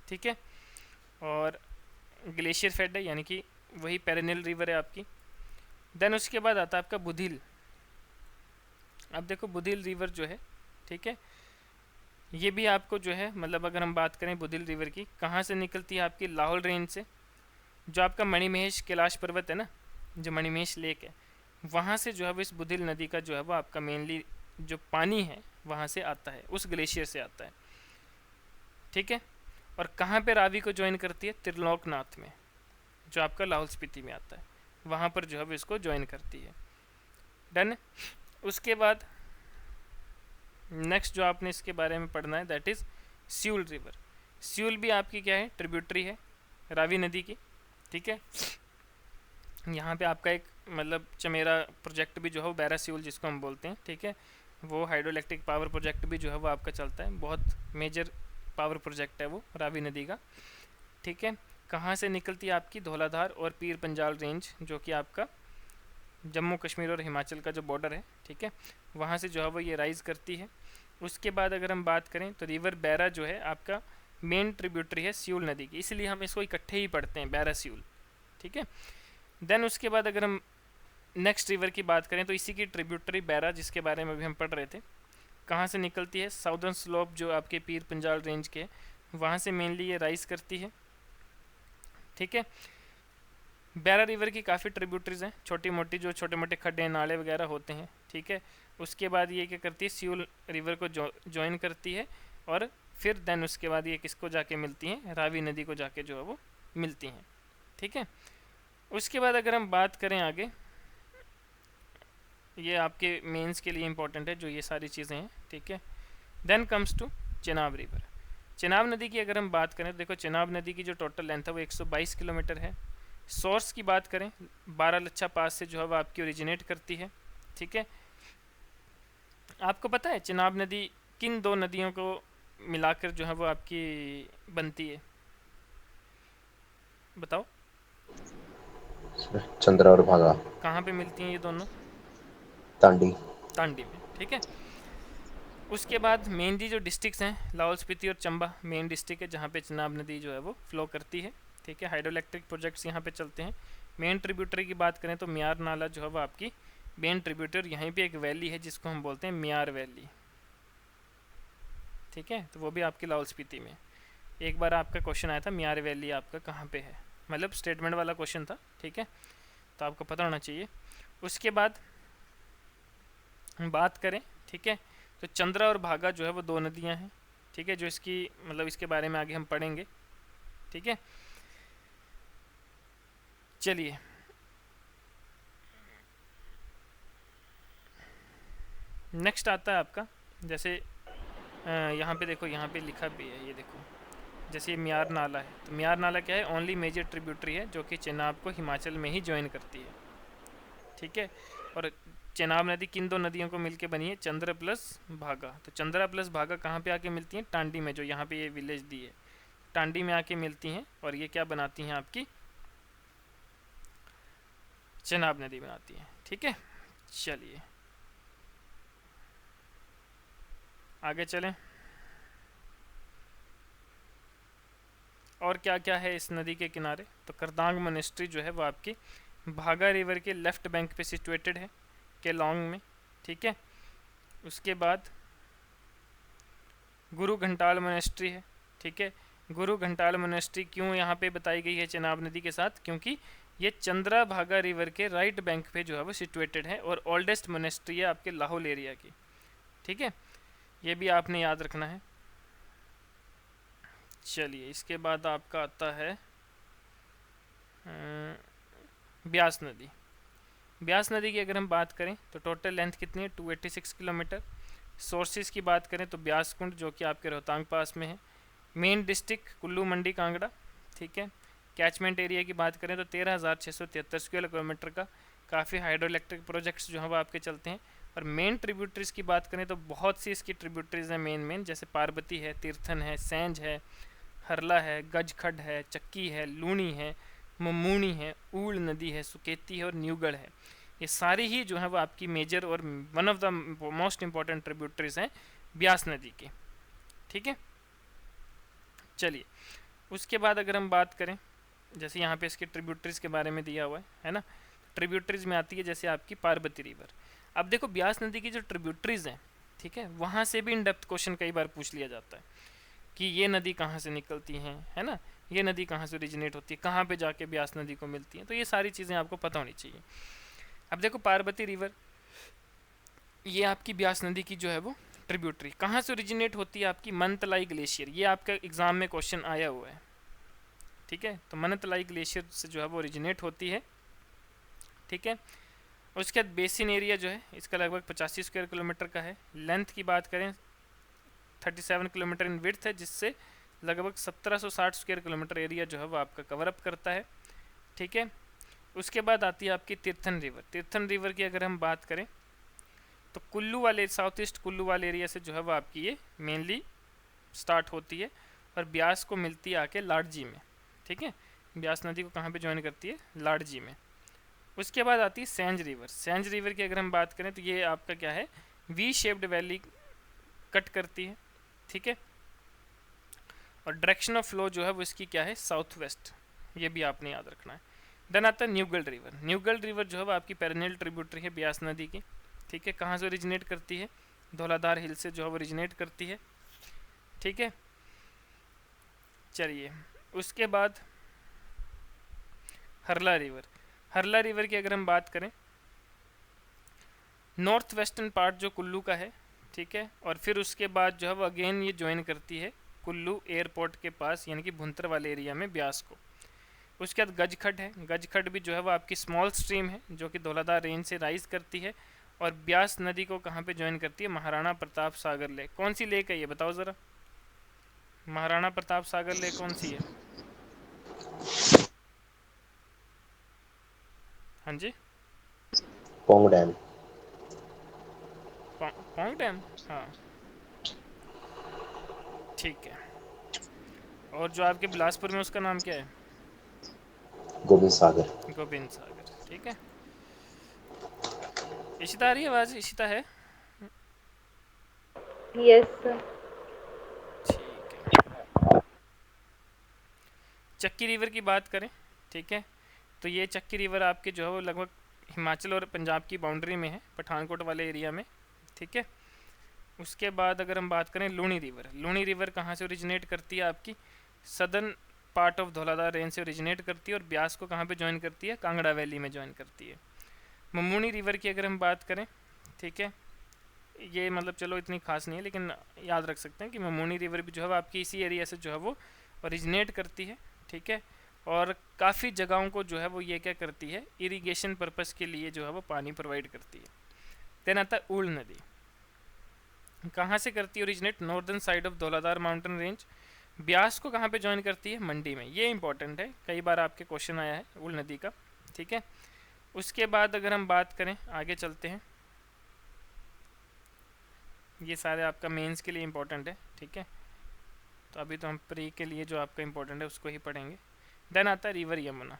ठीक है, और ग्लेशियर फेड है, यानी कि वही पेरेनियल रिवर है आपकी। देन उसके बाद आता है आपका बुधिल। अब देखो बुधिल रिवर जो है, ठीक है, ये भी आपको जो है मतलब अगर हम बात करें बुधिल रिवर की, कहाँ से निकलती है? आपकी लाहौल रेंज से। जो आपका मणिमहेश कैलाश पर्वत है ना, जो मणिमहेश लेक है, वहाँ से जो है वो इस बुधिल नदी का जो है वो आपका मेनली जो पानी है वहाँ से आता है, उस ग्लेशियर से आता है। ठीक है, और कहाँ पे रावी को ज्वाइन करती है? त्रिलोकनाथ में, जो आपका लाहौल स्पीति में आता है, वहाँ पर जो है वो इसको ज्वाइन करती है। डन। उसके बाद नेक्स्ट जो आपने इसके बारे में पढ़ना है that is Siul river. Siul भी आपकी क्या है, ट्रिब्यूटरी है रावी नदी की, ठीक है। यहाँ पे आपका एक मतलब चमेरा प्रोजेक्ट भी जो है वो बैरा सियूल जिसको हम बोलते हैं, ठीक है, वो हाइड्रो इलेक्ट्रिक पावर प्रोजेक्ट भी जो है वो आपका चलता है, बहुत मेजर पावर प्रोजेक्ट है वो रावी नदी का, ठीक है। कहाँ से निकलती है, आपकी धौलाधार और पीर पंजाल रेंज जो कि आपका जम्मू कश्मीर और हिमाचल का जो बॉर्डर है, ठीक है, वहाँ से जो है वो ये राइज़ करती है। उसके बाद अगर हम बात करें तो रिवर बैरा जो है आपका मेन ट्रिब्यूटरी है सियूल नदी की, इसलिए हम इसको इकट्ठे ही पढ़ते हैं, बैरा सियूल, ठीक है। देन उसके बाद अगर हम नेक्स्ट रिवर की बात करें तो इसी की ट्रिब्यूटरी बैरा जिसके बारे में भी हम पढ़ रहे थे, कहाँ से निकलती है, साउदर्न स्लोप जो आपके पीर पंजाल रेंज के, वहाँ से मेनली ये राइज़ करती है, ठीक है। बैरा रिवर की काफ़ी ट्रिब्यूटरीज़ हैं, छोटी मोटी जो छोटे मोटे खड्डे नाले वगैरह होते हैं, ठीक है। उसके बाद ये क्या करती है, सियूल रिवर को ज्वाइन करती है और फिर देन उसके बाद ये किसको जाके मिलती हैं, रावी नदी को जाके जो है वो मिलती हैं, ठीक है। उसके बाद अगर हम बात करें आगे, ये आपके मेंस के लिए इम्पोर्टेंट है जो ये सारी चीज़ें हैं, ठीक है। Then comes to Chenab river. Chenab नदी की अगर हम बात करें तो देखो चेनाब नदी की जो टोटल लेंथ है वो 122 किलोमीटर है। सोर्स की बात करें, बारालच्छा पास से जो है वो आपकी ओरिजिनेट करती है, ठीक है। आपको पता है चेनाब नदी किन दो नदियों को मिलाकर जो है वो आपकी बनती है, बताओ। चंद्रा और भागा। कहाँ पे मिलती हैं ये दोनों, तांडी। तांडी में, ठीक है। उसके बाद मेनली जो डिस्ट्रिक्ट्स हैं, लाहौल स्पीति और चंबा मेन डिस्ट्रिक्ट है जहाँ पे चेनाब नदी जो है वो फ्लो करती है, ठीक है। हाइड्रो इलेक्ट्रिक प्रोजेक्ट्स यहाँ पे चलते हैं। मेन ट्रिब्यूटरी की बात करें तो मियार नाला जो है वो आपकी मेन ट्रिब्यूटर, यहीं पे एक वैली है जिसको हम बोलते हैं मियार वैली, ठीक है। तो वो भी आपकी लाहौल स्पीति में। एक बार आपका क्वेश्चन आया था मियार वैली आपका कहाँ पे है, मतलब स्टेटमेंट वाला क्वेश्चन था, ठीक है, तो आपको पता होना चाहिए। उसके बाद हम बात करें, ठीक है, तो चंद्रा और भागा जो है वो दो नदियाँ हैं, ठीक है, जो इसकी मतलब इसके बारे में आगे हम पढ़ेंगे, ठीक है। चलिए नेक्स्ट आता है आपका, जैसे यहाँ पे देखो, यहाँ पे लिखा भी है, ये देखो, जैसे ये मियार नाला है, तो मियार नाला क्या है, ओनली मेजर ट्रिब्यूटरी है जो कि चेनाब को हिमाचल में ही ज्वाइन करती है, ठीक है। और चेनाब नदी किन दो नदियों को मिलके बनी है, चंद्र प्लस भागा। तो चंद्रा प्लस भागा कहाँ पे आके मिलती हैं, टांडी में, जो यहाँ पे ये विलेज दी है, टांडी में आके मिलती हैं और ये क्या बनाती हैं, आपकी चेनाब नदी बनाती है, ठीक है। चलिए आगे चलें, और क्या क्या है इस नदी के किनारे। तो करदांग मोनेस्ट्री जो है वो आपकी भागा रिवर के लेफ्ट बैंक पे सिचुएटेड है, के लॉन्ग में, ठीक है। उसके बाद गुरु घंटाल मोनेस्ट्री है, ठीक है। गुरु घंटाल मोनेस्ट्री क्यों यहाँ पे बताई गई है चेनाब नदी के साथ, क्योंकि ये चंद्रा भागा रिवर के राइट बैंक पे जो है वो सिचुएटेड है और ओल्डेस्ट मोनेस्ट्री है आपके लाहौल एरिया की, ठीक है, ये भी आपने याद रखना है। चलिए इसके बाद आपका आता है ब्यास नदी। ब्यास नदी की अगर हम बात करें तो टोटल लेंथ कितनी है, 286 किलोमीटर। सोर्सेज की बात करें तो ब्यास कुंड जो कि आपके रोहतांग पास में है। मेन डिस्ट्रिक्ट कुल्लू मंडी कांगड़ा, ठीक है। कैचमेंट एरिया की बात करें तो 13,673 स्क्वायर किलोमीटर का, काफ़ी हाइड्रो इलेक्ट्रिक प्रोजेक्ट्स जो हैं वो आपके चलते हैं। और मेन ट्रिब्यूटरीज़ की बात करें तो बहुत सी इसकी ट्रिब्यूटरीज़ हैं मेन, जैसे पार्वती है, तीर्थन है, सैंज है, हरला है, गजखड है, चक्की है, लूनी है, ममूनी है, ऊल नदी है, सुकेती है और न्यूगढ़ है। ये सारी ही जो है वो आपकी मेजर और one of the most important tributaries हैं ब्यास नदी की, ठीक है। चलिए उसके बाद अगर हम बात करें, जैसे यहाँ पे इसके ट्रिब्यूटरीज के बारे में दिया हुआ है ना, ट्रिब्यूटरीज में आती है जैसे आपकी पार्वती रिवर। अब देखो ब्यास नदी की जो ट्रिब्यूटरीज हैं, ठीक है, वहाँ से भी इन डेप्थ क्वेश्चन कई बार पूछ लिया जाता है कि ये नदी कहाँ से निकलती हैं, है ना, ये नदी कहाँ से ओरिजिनेट होती है, कहाँ पे जाके ब्यास नदी को मिलती है, तो ये सारी चीज़ें आपको पता होनी चाहिए। अब देखो पार्वती रिवर, ये आपकी ब्यास नदी की जो है वो ट्रिब्यूटरी कहाँ से ओरिजिनेट होती है, आपकी मनतलाई ग्लेशियर। ये आपका एग्जाम में क्वेश्चन आया हुआ है, ठीक है। तो मनतलाई ग्लेशियर से जो है वो ओरिजिनेट होती है, ठीक है। उसके बाद बेसिन एरिया जो है इसका लगभग 85 स्क्वायर किलोमीटर का है। लेंथ की बात करें 37 किलोमीटर इन विड्थ है, जिससे लगभग 1760 स्क्वायर किलोमीटर एरिया जो है वो आपका कवर अप करता है, ठीक है। उसके बाद आती है आपकी तीर्थन रिवर। तीर्थन रिवर की अगर हम बात करें तो कुल्लू वाले, साउथ ईस्ट कुल्लू वाले एरिया से जो है वो आपकी ये मेनली स्टार्ट होती है और ब्यास को मिलती है आके लाडजी में, ठीक है। ब्यास नदी को कहाँ पे ज्वाइन करती है? लाडजी में। उसके बाद आती है सेंज रिवर। सेंज रिवर की अगर हम बात करें तो ये आपका क्या है, वी शेप्ड वैली कट करती है, ठीक है। और डायरेक्शन ऑफ फ्लो जो है वो इसकी क्या है, साउथ वेस्ट, ये भी आपने याद रखना है। देन आता है न्यूगल रिवर। न्यूगल रिवर जो है वो आपकी पेरिनियल ट्रिब्यूटरी है ब्यास नदी की, ठीक है। कहाँ से ओरिजिनेट करती है? धौलाधार हिल से जो है वो ओरिजिनेट करती है, ठीक है। चलिए उसके बाद हरला रिवर। हरला रिवर की अगर हम बात करें, नॉर्थ वेस्टर्न पार्ट जो कुल्लू का है, ठीक है। और फिर उसके बाद जो है वो अगेन ये ज्वाइन करती है कुल्लू एयरपोर्ट के पास, यानी कि भुंतर वाले एरिया में ब्यास को। उसके बाद गजखड है। गजखड भी जो है वो आपकी स्मॉल स्ट्रीम है जो कि धौलाधार रेंज से राइज करती है और ब्यास नदी को कहाँ पे ज्वाइन करती है? महाराणा प्रताप सागर लेक। कौन सी लेक है ये बताओ ज़रा? महाराणा प्रताप सागर लेक कौन सी है? हाँ जी, पोंग डैम। पोंग डैम, हाँ ठीक है। और जो आपके बिलासपुर में उसका नाम क्या है? गोविंद सागर। गोविंद सागर, ठीक है। इशिता आ रही है आवाज़? इशिता है? Yes sir. ठीक है। चक्की रिवर की बात करें, ठीक है, तो ये चक्की रिवर आपके जो है वो लगभग हिमाचल और पंजाब की बाउंड्री में है, पठानकोट वाले एरिया में, ठीक है। उसके बाद अगर हम बात करें लूणी रिवर। लूणी रिवर कहाँ से ओरिजिनेट करती है? आपकी southern part of Dhauladhar range से ओरिजिनेट करती है और ब्यास को कहाँ पे ज्वाइन करती है? कांगड़ा वैली में ज्वाइन करती है। ममूनी रिवर की अगर हम बात करें, ठीक है, ये मतलब चलो इतनी खास नहीं है लेकिन याद रख सकते हैं कि ममूनी रिवर भी जो है वो आपकी इसी एरिया से जो है वो ओरिजिनेट करती है, ठीक है। और काफ़ी जगहों को जो है वो ये क्या करती है, इरिगेशन पर्पस के लिए जो है वो पानी प्रोवाइड करती है। देन आता है ऊल नदी। कहाँ से करती है originate? Northern side of Dhauladhar mountain range. Beas को कहाँ पे ज्वाइन करती है? मंडी में। ये इंपॉर्टेंट है, कई बार आपके क्वेश्चन आया है ऊल नदी का, ठीक है। उसके बाद अगर हम बात करें, आगे चलते हैं, ये सारे आपका मेंस के लिए इंपॉर्टेंट है, ठीक है। तो अभी तो हम प्री के लिए जो आपका इंपॉर्टेंट है उसको ही पढ़ेंगे। देन आता है रिवर यमुना।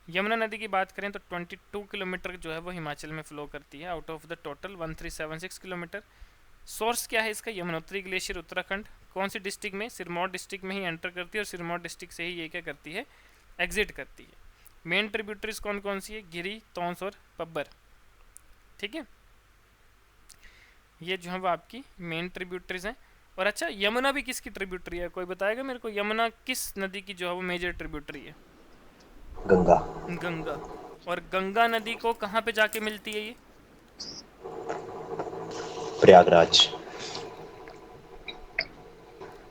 यमुना नदी की बात करें तो 22 किलोमीटर जो है वो हिमाचल में फ्लो करती है out of the total 1376 kilometre. Source क्या है इसका? यमुनोत्री ग्लेशियर उत्तराखंड। कौन सी डिस्ट्रिक्ट में? सिरमौर डिस्ट्रिक्ट में ही एंटर करती है और सिरमौर डिस्ट्रिक्ट से ही ये क्या करती है? एग्जिट करती है। मेन ट्रिब्यूटरीज कौन कौन सी है? गिरी, तौंस और पब्बर, ठीक है। ये जो है वो आपकी मेन ट्रिब्यूटरीज हैं। और अच्छा, यमुना भी किसकी ट्रिब्यूटरी है? कोई बताएगा मेरे को, यमुना किस नदी की जो है वो मेजर ट्रिब्यूटरी है? गंगा। गंगा। और गंगा नदी को कहाँ पे जाके मिलती है ये? प्रयागराज।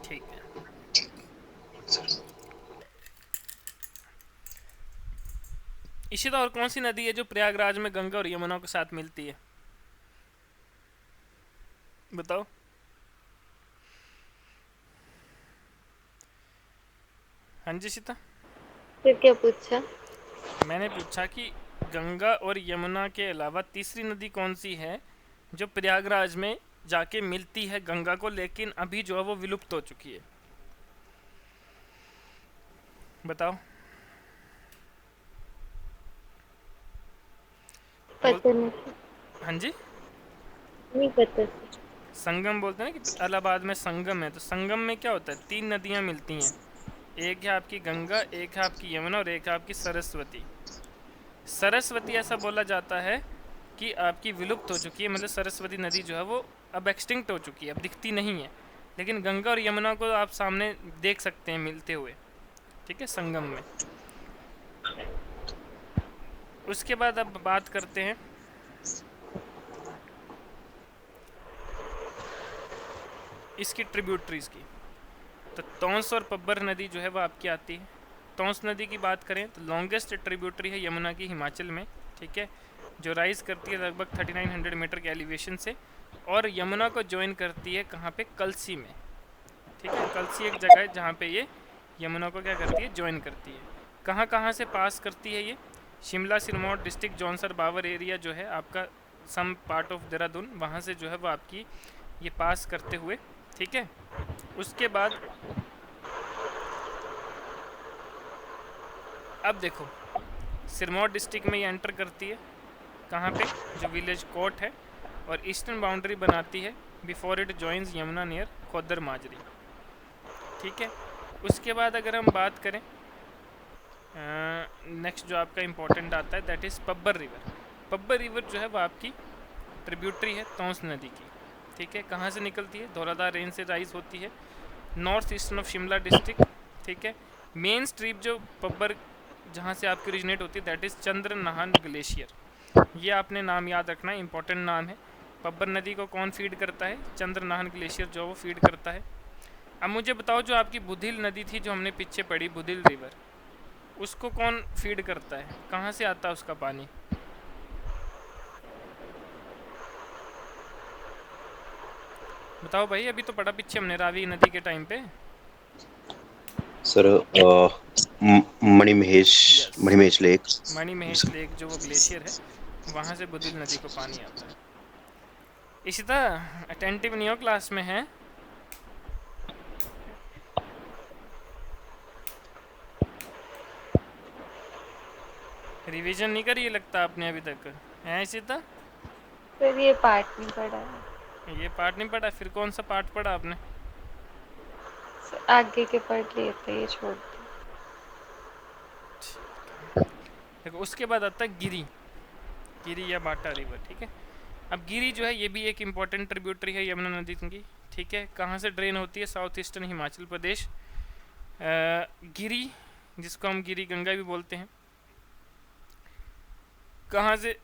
ठीक है। इशिता, और कौन सी नदी है जो प्रयागराज में गंगा और यमुना के साथ मिलती है? बताओ। हाँ जी इशिता। फिर क्या पूछा? मैंने पूछा कि गंगा और यमुना के अलावा तीसरी नदी कौन सी है जो प्रयागराज में जाके मिलती है गंगा को, लेकिन अभी जो है वो विलुप्त हो चुकी है? बताओ। पता नहीं, हाँ जी, नहीं पता। संगम बोलते हैं ना कि इलाहाबाद में संगम है, तो संगम में क्या होता है? 3 नदियाँ मिलती हैं, एक है आपकी गंगा, एक है आपकी यमुना और एक है आपकी सरस्वती। सरस्वती ऐसा बोला जाता है कि आपकी विलुप्त हो चुकी है, मतलब सरस्वती नदी जो है वो अब एक्सटिंक्ट हो चुकी है, अब दिखती नहीं है। लेकिन गंगा और यमुना को आप सामने देख सकते हैं मिलते हुए, ठीक है, संगम में। उसके बाद अब बात करते हैं इसकी ट्रिब्यूटरीज की। तो तौंस और पब्बर नदी जो है वो आपकी आती है, तौंस नदी की बात करें तो लॉन्गेस्ट ट्रिब्यूटरी है यमुना की हिमाचल में, ठीक है, जो राइज करती है लगभग 3900 मीटर के एलिवेशन से, और यमुना को ज्वाइन करती है कहाँ पे, कलसी में, ठीक है। कलसी एक जगह है जहाँ पे ये यमुना को क्या करती है, ज्वाइन करती है। कहाँ कहाँ से पास करती है ये, शिमला, सिरमौर डिस्ट्रिक्ट, जौनसर, बावर एरिया जो है आपका, सम पार्ट ऑफ देहरादून, वहाँ से जो है वो आपकी ये पास करते हुए, ठीक है। उसके बाद अब देखो सिरमौर डिस्ट्रिक्ट में ये एंटर करती है, कहाँ पे, जो विलेज कोट है, और ईस्टर्न बाउंड्री बनाती है before it joins Yamuna near Khodar Majri, ठीक है। उसके बाद अगर हम बात करें नेक्स्ट जो आपका इम्पोर्टेंट आता है that is Pabbar river. Pabbar river जो है वो आपकी ट्रिब्यूटरी है तौंस नदी की, ठीक है। कहाँ से निकलती है, धौलाधार रेंज से राइज होती है, north eastern of Shimla district, ठीक है। मेन स्ट्रीप जो पब्बर जहाँ से आपकी ओरिजिनेट होती है that is Chandra Nahan glacier. ये आपने नाम याद रखना, इंपॉर्टेंट नाम है। पब्बर नदी को कौन फीड करता है, चंद्र नाहन ग्लेशियर जो वो फीड करता है। अब मुझे बताओ जो आपकी बुधिल नदी थी जो हमने पीछे पढ़ी, बुधिल रिवर, उसको कौन फीड करता है, कहाँ से आता है उसका पानी? बताओ भाई, अभी तो पढ़ा पीछे हमने रावी नदी के टाइम पे। Sir Manimahesh yes, Manimahesh lake. Manimahesh lake जो वो ग्लेशियर है, वहाँ से बुधिल नदी को पानी आता है। इशिता अटेंटिव नहीं हो क्लास में है? रिवीजन नहीं करी लगता आपने अभी तक, है इशिता? सर ये पार्ट नहीं पढ़ा है। ये पार्ट नहीं पढ़ा, फिर कौन सा पार्ट पढ़ा आपने? सर आगे के पढ़ लिए थे, ये छोड़ दिए। देखो उसके बाद आता है गिरी, गिरी या बाटा रिवर, ठीक है। अब गिरी जो है ये भी एक इम्पॉर्टेंट ट्रिब्यूटरी है यमुना नदी की, ठीक है। कहाँ से ड्रेन होती है, साउथ ईस्टर्न हिमाचल प्रदेश। गिरी जिसको हम गिरी गंगा भी बोलते हैं, कहाँ से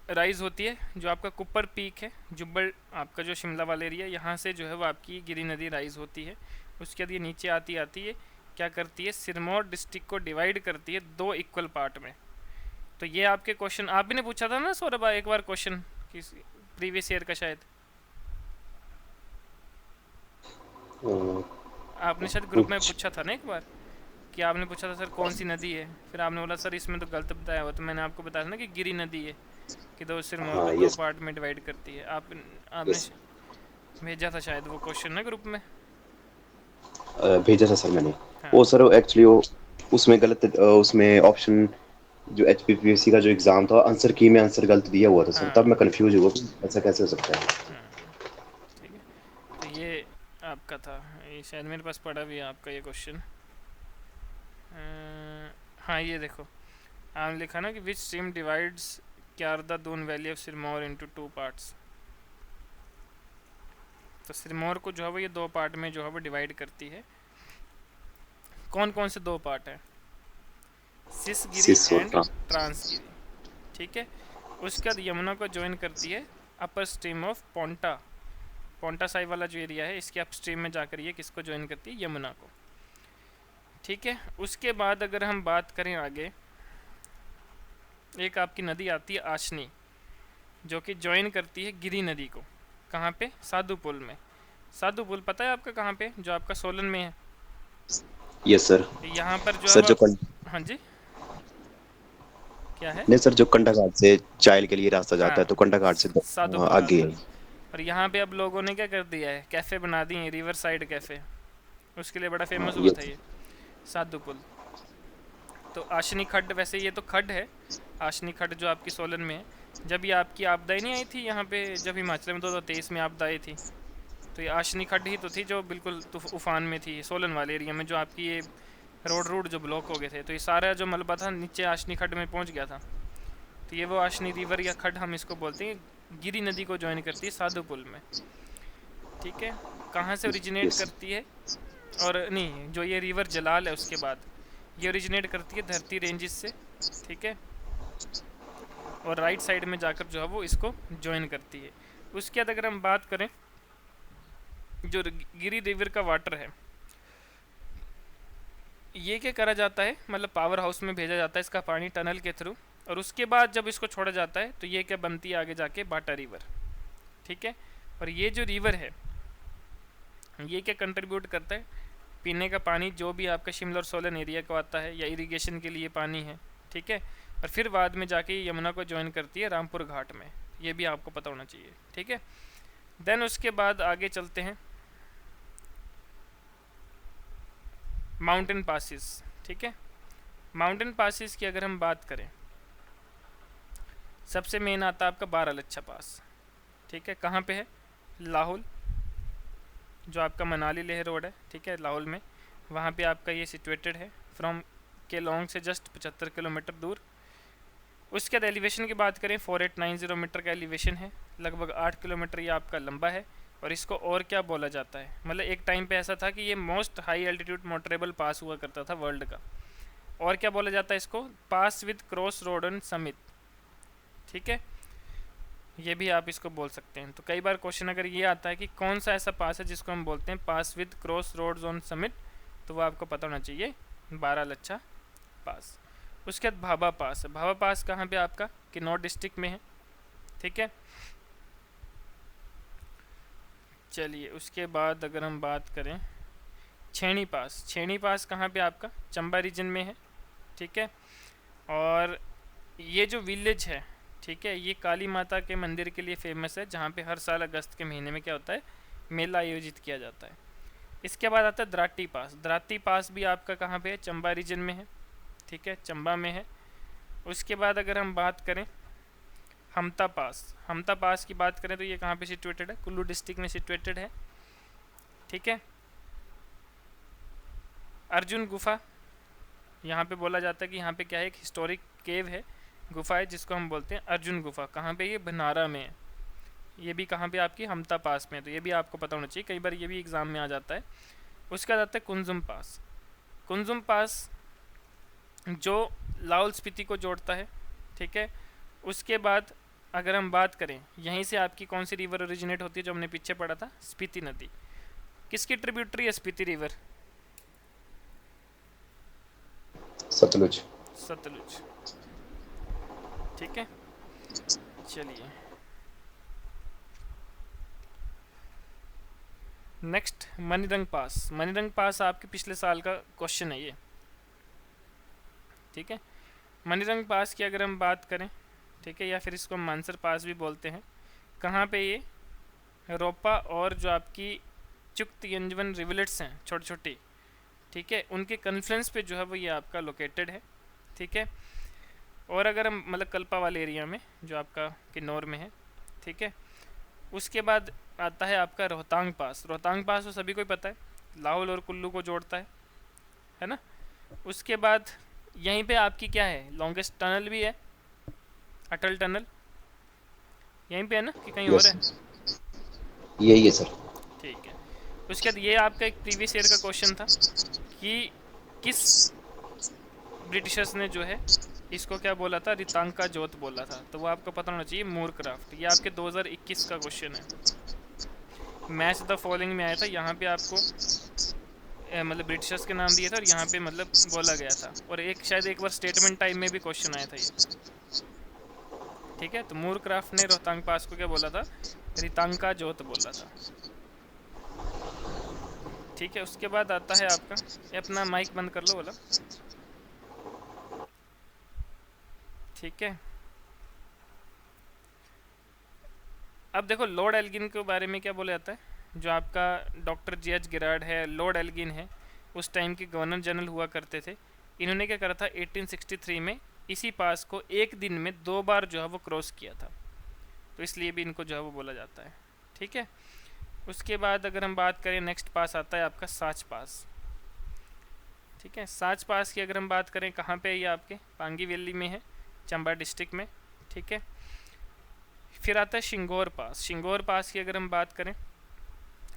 राइज होती है, जो आपका कुप्पर पीक है, जुब्बल आपका जो शिमला वाला एरिया, यहाँ से जो है वो आपकी गिरी नदी राइज होती है। उसके बाद ये नीचे आती आती है क्या करती है, सिरमौर डिस्ट्रिक्ट को डिवाइड करती है 2 इक्वल पार्ट में। तो ये आपके क्वेश्चन आप भी ने पूछा था ना सौरभ एक बार क्वेश्चन, किस प्रीवियस ईयर का शायद, आपने शायद ग्रुप में पूछा था ना एक बार, कि आपने पूछा था सर कौन सी नदी है, फिर आपने बोला सर इसमें तो गलत बताया हुआ, तो मैंने आपको बताया था ना कि गिरी नदी है, कि दो सिरमौर को हाँ 2 यस पार्ट में डिवाइड करती है। आपने यस भेजा था शायद वो क्वेश्चन ना ग्रुप में। भेजा था सर मैंने। हाँ वो सर एक्चुअली वो उसमें गलत उसमें ऑप्शन जो एचपीपीएससी का जो एग्जाम था आंसर की में आंसर गलत दिया हुआ था सर, तब हाँ मैं कंफ्यूज हुआ कि ऐसा कैसे हो सकता है। ठीक है। तो ये आपका था, ये शायद मेरे पास पड़ा भी है आपका ये क्वेश्चन। हाँ ये देखो, आपने लिखा ना कि which stream divides Kiarda Dun valley of Sirmaur into 2 parts. तो सिरमौर को जो है वो ये 2 पार्ट में जो है वो डिवाइड करती है। कौन कौन से 2 पार्ट हैं, सिसगिरी सिस और एंड ट्रांसगिरी, ठीक है। उसके बाद यमुना को ज्वाइन करती है अपर स्ट्रीम ऑफ पोंटा, पोंटा साहिब वाला जो एरिया है इसके अप स्ट्रीम में जाकर ये किसको ज्वाइन करती है, यमुना को, ठीक है। उसके बाद अगर हम बात करें आगे, एक आपकी नदी आती है आशनी, जो कि ज्वाइन करती है गिरी नदी को, कहाँ पे, साधु पुल में। साधु पुल पता है आपका कहाँ पे, जो आपका सोलन में है। Yes sir. यहाँ पर जो है सर जो वो, हाँ जी क्या है, नहीं सर, जो कंडाघाट से चाइल के लिए रास्ता जाता है हाँ तो कंडाघाट से साधु पुल आगे आता है। है। और यहाँ पे अब लोगों ने क्या कर दिया है, कैफ़े बना दिए, रिवर साइड कैफ़े, उसके लिए बड़ा हाँ फेमस हुआ था यस ये साधु पुल। तो आशनी खड्ड, वैसे ये तो खड्ड है, आशनी खड्ड जो आपकी सोलन में है। जब ये आपकी आपदाएं नहीं आई थी यहाँ पे, जब हिमाचल में 2023 में आपदा आई थी, तो ये आशनी खड्ड ही तो थी जो बिल्कुल उफान में थी सोलन वाले एरिया में, जो आपकी ये रोड जो ब्लॉक हो गए थे, तो ये सारा जो मलबा था नीचे आशनी खड्ड में पहुँच गया था। तो ये वो आशनी रिवर या खड्ड हम इसको बोलते हैं, गिरी नदी को ज्वाइन करती है साधु पुल में, ठीक है। कहाँ से ओरिजिनेट यस करती है, और नहीं, जो ये रिवर जलाल है उसके बाद ये ओरिजिनेट करती है धरती रेंजेस से, ठीक है, और राइट साइड में जाकर जो है वो इसको ज्वाइन करती है। उसके बाद अगर हम बात करें, जो गिरी रिवर का वाटर है ये क्या करा जाता है, मतलब पावर हाउस में भेजा जाता है इसका पानी टनल के थ्रू, और उसके बाद जब इसको छोड़ा जाता है तो ये क्या बनती है आगे जाके बाटा रिवर। ठीक है, और ये जो रिवर है ये क्या कंट्रीब्यूट करता है, पीने का पानी जो भी आपका शिमला और सोलन एरिया को आता है या इरिगेशन के लिए पानी है। ठीक है, और फिर बाद में जाके ये यमुना को ज्वाइन करती है रामपुर घाट में, ये भी आपको पता होना चाहिए। ठीक है, देन उसके बाद आगे चलते हैं माउंटेन पासिस। ठीक है, माउंटेन पासिस की अगर हम बात करें, सबसे मेन आता है आपका बारालच्छा पास। ठीक है, कहाँ पे है, लाहौल, जो आपका मनाली लेह रोड है। ठीक है, लाहौल में, वहाँ पे आपका ये सिचुएटेड है, फ्रॉम केलोंग से जस्ट 75 किलोमीटर दूर। उसके बाद एलिवेशन की बात करें, 4890 मीटर का एलिवेशन है, लगभग 8 किलोमीटर ये आपका लंबा है। और इसको और क्या बोला जाता है, मतलब एक टाइम पे ऐसा था कि ये most high altitude motorable pass हुआ करता था वर्ल्ड का। और क्या बोला जाता है इसको, pass with cross road on summit. ठीक है, ये भी आप इसको बोल सकते हैं। तो कई बार क्वेश्चन अगर ये आता है कि कौन सा ऐसा पास है जिसको हम बोलते हैं pass with cross roads on summit, तो वो आपको पता होना चाहिए, बारालच्छा पास। उसके बाद भाभा पास है। भाभा पास कहाँ पे आपका, किन्नौर डिस्ट्रिक्ट में है। ठीक है, चलिए उसके बाद अगर हम बात करें छेनी पास, छेनी पास कहाँ पे आपका, चंबा रीजन में है। ठीक है, और ये जो विलेज है, ठीक है, ये काली माता के मंदिर के लिए फेमस है, जहाँ पे हर साल अगस्त के महीने में क्या होता है, मेला आयोजित किया जाता है। इसके बाद आता है द्राटी पास। द्राटी पास भी आपका कहाँ पे है, चंबा रीजन में है। ठीक है, चंबा में है। उसके बाद अगर हम बात करें हमता पास, हमता पास की बात करें तो ये कहाँ पे सिचुएटेड है, कुल्लू डिस्ट्रिक्ट में सिचुएटेड है। ठीक है, अर्जुन गुफा, यहाँ पे बोला जाता है कि यहाँ पे क्या है, एक हिस्टोरिक केव है, गुफा है, जिसको हम बोलते हैं अर्जुन गुफा। कहाँ पे, ये भनारा में है। ये भी कहाँ पे आपकी, हमता पास में, तो ये भी आपको पता होना चाहिए, कई बार ये भी एग्जाम में आ जाता है। उसके बाद आता है कुंजुम पास। कुंजुम पास जो लाहौल स्पीति को जोड़ता है। ठीक है, उसके बाद अगर हम बात करें, यहीं से आपकी कौन सी रिवर ओरिजिनेट होती है, जो हमने पीछे पढ़ा था, स्पीति नदी। किसकी ट्रिब्यूटरी है स्पीति रिवर, सतलुज। सतलुज। ठीक है, चलिए नेक्स्ट मनीरंग पास। मनीरंग पास आपके पिछले साल का क्वेश्चन है ये। ठीक है, मनीरंग पास की अगर हम बात करें, ठीक है, या फिर इसको हम मानसर पास भी बोलते हैं, कहाँ पे ये, रोपा और जो आपकी चुक्त यंजवन रिवलेट्स हैं छोटी छोटी, ठीक है, उनके कन्फ्लुएंस पे जो है वो ये आपका लोकेटेड है। ठीक है, और अगर हम मतलब कल्पा वाले एरिया में जो आपका किन्नौर में है। ठीक है, उसके बाद आता है आपका रोहतांग पास। रोहतांग पास तो सभी को ही पता है, लाहौल और कुल्लू को जोड़ता है ना। उसके बाद यहीं पे आपकी क्या है, लॉन्गेस्ट टनल भी है, अटल टनल, यहीं पे है ना कि कहीं और है, यही है सर। ठीक है। उसके बाद ये आपका एक प्रीवियस ईयर का क्वेश्चन था कि किस ब्रिटिशर्स ने जो है इसको क्या बोला था, रितांका जोत बोला था, तो वो आपको पता होना चाहिए, मूरक्राफ्ट। ये आपके 2021 का क्वेश्चन है, मैच द फॉलोइंग में आया था। यहाँ पे आपको मतलब ब्रिटिशर्स के नाम दिए थे और यहाँ पे मतलब बोला गया था, और एक शायद एक बार स्टेटमेंट टाइम में भी क्वेश्चन आया था ये। ठीक है, तो मूरक्राफ्ट ने रोहतांग पास को क्या बोला था, रितांका जोत बोला था। ठीक है, उसके बाद आता है आपका, ये अपना माइक बंद कर लो बोला। ठीक है, अब देखो लॉर्ड एल्गिन के बारे में क्या बोला जाता है, जो आपका डॉक्टर J.H. गिरार्ड है, लॉर्ड एल्गिन है, उस टाइम के गवर्नर जनरल हुआ करते थे। इन्होंने क्या करा था, 1863 में इसी पास को एक दिन में 2 बार जो है वो क्रॉस किया था, तो इसलिए भी इनको जो है वो बोला जाता है। ठीक है, उसके बाद अगर हम बात करें, नेक्स्ट पास आता है आपका साच पास। ठीक है, साच पास की अगर हम बात करें, कहाँ पे है ये, आपके पांगी वैली में है, चंबा डिस्ट्रिक्ट में। ठीक है, फिर आता है शिंगोर पास। शिंगोर पास की अगर हम बात करें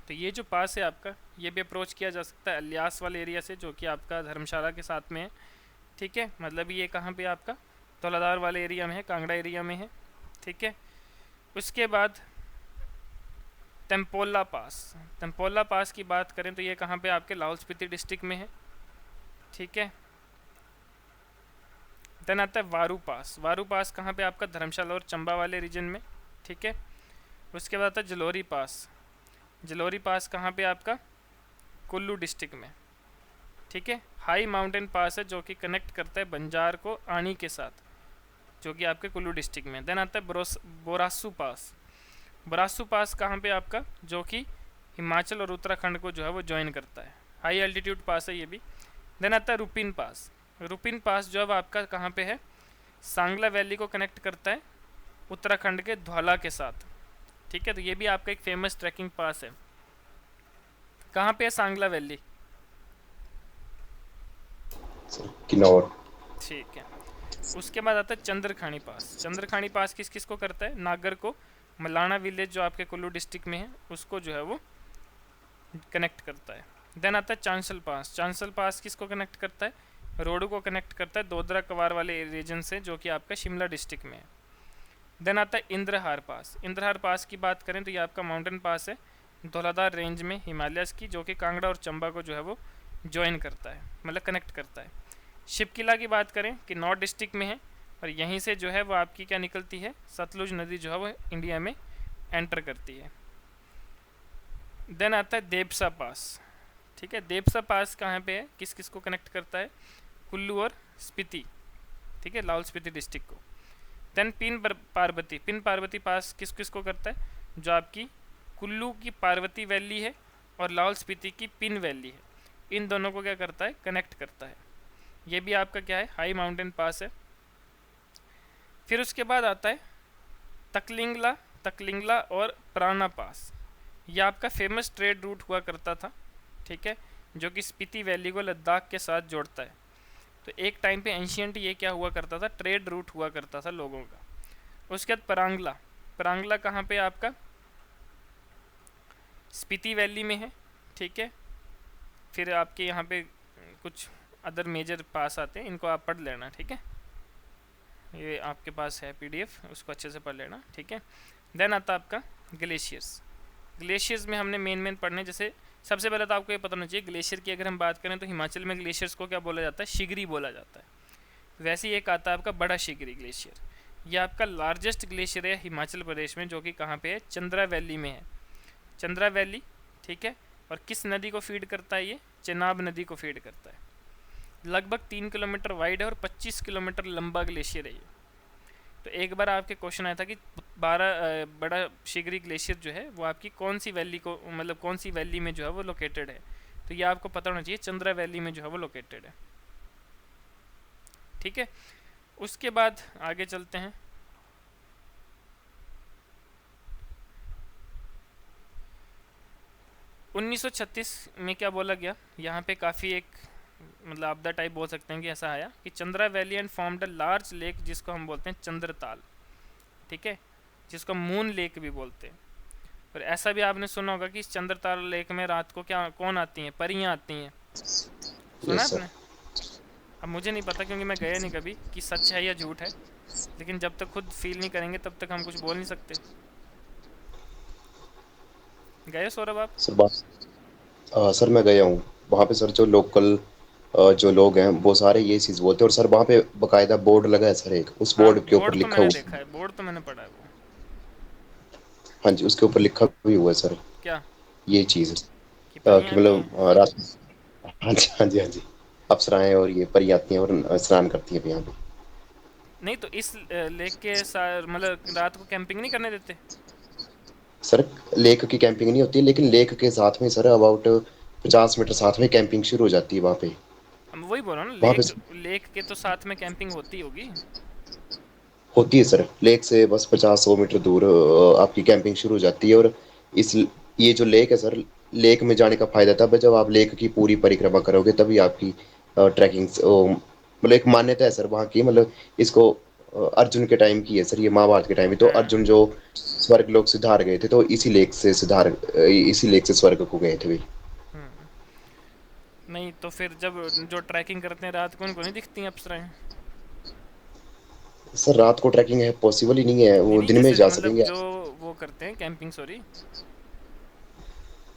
तो ये जो पास है आपका, ये भी अप्रोच किया जा सकता है अलियास वाले एरिया से, जो कि आपका धर्मशाला के साथ में है। ठीक है, मतलब ये कहाँ पे आपका, तौलादार वाले एरिया में है, कांगड़ा एरिया में है। ठीक है, उसके बाद तेम्पोला पास। तेम्पोला पास की बात करें तो ये कहाँ पे आपके लाहौल स्पीति डिस्ट्रिक्ट में है। ठीक है। देन आता है वारू पास। वारू पास कहाँ पे आपका? धर्मशाला और चंबा वाले रीजन में, ठीक है। उसके बाद आता है जलोरी पास। जलोरी पास कहाँ पे आपका? कुल्लू डिस्ट्रिक्ट में, ठीक है। हाई माउंटेन पास है जो कि कनेक्ट करता है बंजार को आनी के साथ, जो कि आपके कुल्लू डिस्ट्रिक्ट में। देन आता है बोरासू पास। बोरासू पास कहाँ पे आपका? जो कि हिमाचल और उत्तराखंड को जो है वो ज्वाइन करता है। हाई एल्टीट्यूड पास है ये भी। देन आता है रुपिन पास। रुपिन पास जो है वो आपका कहाँ पे है? सांगला वैली को कनेक्ट करता है उत्तराखंड के धौला के साथ, ठीक है। तो ये भी आपका एक फेमस ट्रैकिंग पास है। कहाँ पे है सांगला वैली? सर किन्नौर। ठीक है। उसके बाद आता है चंद्रखानी पास। चंद्रखानी पास किस किस को करता है? नागर को, मलाना विलेज जो आपके कुल्लू डिस्ट्रिक्ट में है उसको जो है वो कनेक्ट करता है। देन आता है चांसल पास। चांसल पास किसको कनेक्ट करता है? रोड को कनेक्ट करता है दोदरा कवार वाले रीजन से, जो कि आपका शिमला डिस्ट्रिक्ट में है। देन आता है इंद्रहार पास। इंद्रहार पास की बात करें तो ये आपका माउंटेन पास है धौलाधार रेंज में हिमालयस की, जो कि कांगड़ा और चंबा को जो है वो ज्वाइन करता है, मतलब कनेक्ट करता है। शिवकिला की बात करें कि नॉर्थ डिस्ट्रिक्ट में है और यहीं से जो है वो आपकी क्या निकलती है? सतलुज नदी जो है वो इंडिया में एंटर करती है। देन आता है देवसा पास, ठीक है। देवसा पास कहाँ पे है? किस किस को कनेक्ट करता है? कुल्लू और स्पीति, ठीक है, लाहौल स्पीति डिस्ट्रिक्ट को। देन पार्वती। पिन पार्वती पास किस किस को करता है? जो आपकी कुल्लू की पार्वती वैली है और लाहौल स्पीति की पिन वैली है, इन दोनों को क्या करता है? कनेक्ट करता है। ये भी आपका क्या है? हाई माउंटेन पास है। फिर उसके बाद आता है तकलिंगला। तकलिंगला और प्राणा पास। यह आपका फेमस ट्रेड रूट हुआ करता था, ठीक है, जो कि स्पीति वैली को लद्दाख के साथ जोड़ता है। तो एक टाइम पे एंशियंट ये क्या हुआ करता था? ट्रेड रूट हुआ करता था लोगों का। उसके बाद परांगला। परांगला कहाँ पे आपका? स्पीति वैली में है, ठीक है। फिर आपके यहाँ पे कुछ अदर मेजर पास आते हैं, इनको आप पढ़ लेना, ठीक है। ये आपके पास है पीडीएफ, उसको अच्छे से पढ़ लेना, ठीक है। देन आता है आपका ग्लेशियर्स। ग्लेशियर्स में हमने मेन पढ़ने, जैसे सबसे पहले तो आपको ये पता होना चाहिए ग्लेशियर की अगर हम बात करें तो हिमाचल में ग्लेशियर्स को क्या बोला जाता है? शिगरी बोला जाता है। वैसे ही एक आता है आपका बड़ा शिगरी ग्लेशियर। यह आपका लार्जेस्ट ग्लेशियर है हिमाचल प्रदेश में, जो कि कहाँ पे है? चंद्रा वैली में है। चंद्रा वैली, ठीक है। और किस नदी को फीड करता है ये? चेनाब नदी को फीड करता है। लगभग 3 किलोमीटर वाइड है और 25 किलोमीटर लंबा ग्लेशियर है ये। तो एक बार आपके क्वेश्चन आया था कि बड़ा शिगरी ग्लेशियर जो है वो आपकी कौन सी वैली को, मतलब कौन सी वैली में जो है वो लोकेटेड है? तो ये आपको पता होना चाहिए, चंद्रा वैली में जो है वो लोकेटेड है, ठीक है। उसके बाद आगे चलते हैं। उन्नीस में क्या बोला गया? यहाँ पे काफ़ी एक मतलब आपदा टाइप बोल सकते हैं कि ऐसा आया कि Chandra valley and formed a large lake, जिसको हम बोलते हैं चंद्रताल, ठीक है, जिसको मून लेक भी बोलते हैं। और ऐसा भी आपने सुना होगा कि इस चंद्रताल लेक में रात को क्या कौन आती हैं? परियां आती हैं। सुना यस आपने? सर। अब मुझे नहीं पता क्योंकि मैं गया नहीं कभी कि सच है या झूठ है, लेकिन जब तक खुद फील नहीं करेंगे तब तक हम कुछ बोल नहीं सकते। गए सौरभ आप? सर सर मैं गया हूँ वहाँ पे सर। जो लोकल जो लोग हैं वो सारे ये चीज़ बोलते हैं। और सर वहाँ पे बकायदा बोर्ड लगा है सर, एक उस हाँ, बोर्ड के ऊपर बोर्ड तो लिखा मैंने हुआ। देखा है, बोर्ड तो मैंने पढ़ा है वो। हाँ जी, उसके ऊपर लिखा भी हुआ है सर क्या? ये चीज़ कि परियां कि आती हैं? मतलब रात। हाँ जी हाँ जी हाँ जी। अप्सराएं और ये परी आती हैं और स्नान करती हैं यहाँ पे। नहीं तो इस लेक के साथ मतलब रात को कैंपिंग नहीं करने देते? सर लेक की कैंपिंग नहीं होती है, लेकिन लेक के साथ में सर अबाउट 50 मीटर साथ में कैंपिंग शुरू हो जाती है वहाँ पे। हम वही बोल रहा हूँ ना, वहाँ पे लेक लेक के तो साथ में कैंपिंग होती होगी। होती है सर। लेक से बस 50-100 मीटर दूर आपकी कैंपिंग शुरू हो जाती है। और इस ये जो लेक है सर, लेक में जाने का फायदा तब है जब आप लेक की पूरी परिक्रमा करोगे, तभी आपकी ट्रैकिंग मतलब एक मान्यता है सर वहाँ की। मतलब इसको अर्जुन के टाइम की है सर, ये महाभारत के टाइम में। तो हाँ। अर्जुन जो स्वर्ग लोग सिधार गए थे, तो इसी लेक से स्वर्ग को गए थे वे। हम्म। नहीं तो फिर जब जो ट्रैकिंग करते हैं रात को उनको नहीं दिखती हैं अप्सराएं? सर रात को ट्रैकिंग है पॉसिबल ही नहीं है, नहीं वो नहीं, दिन में जैसे जा मतलब सकेंगे। जो वो करते हैं कैंपिंग, सॉरी।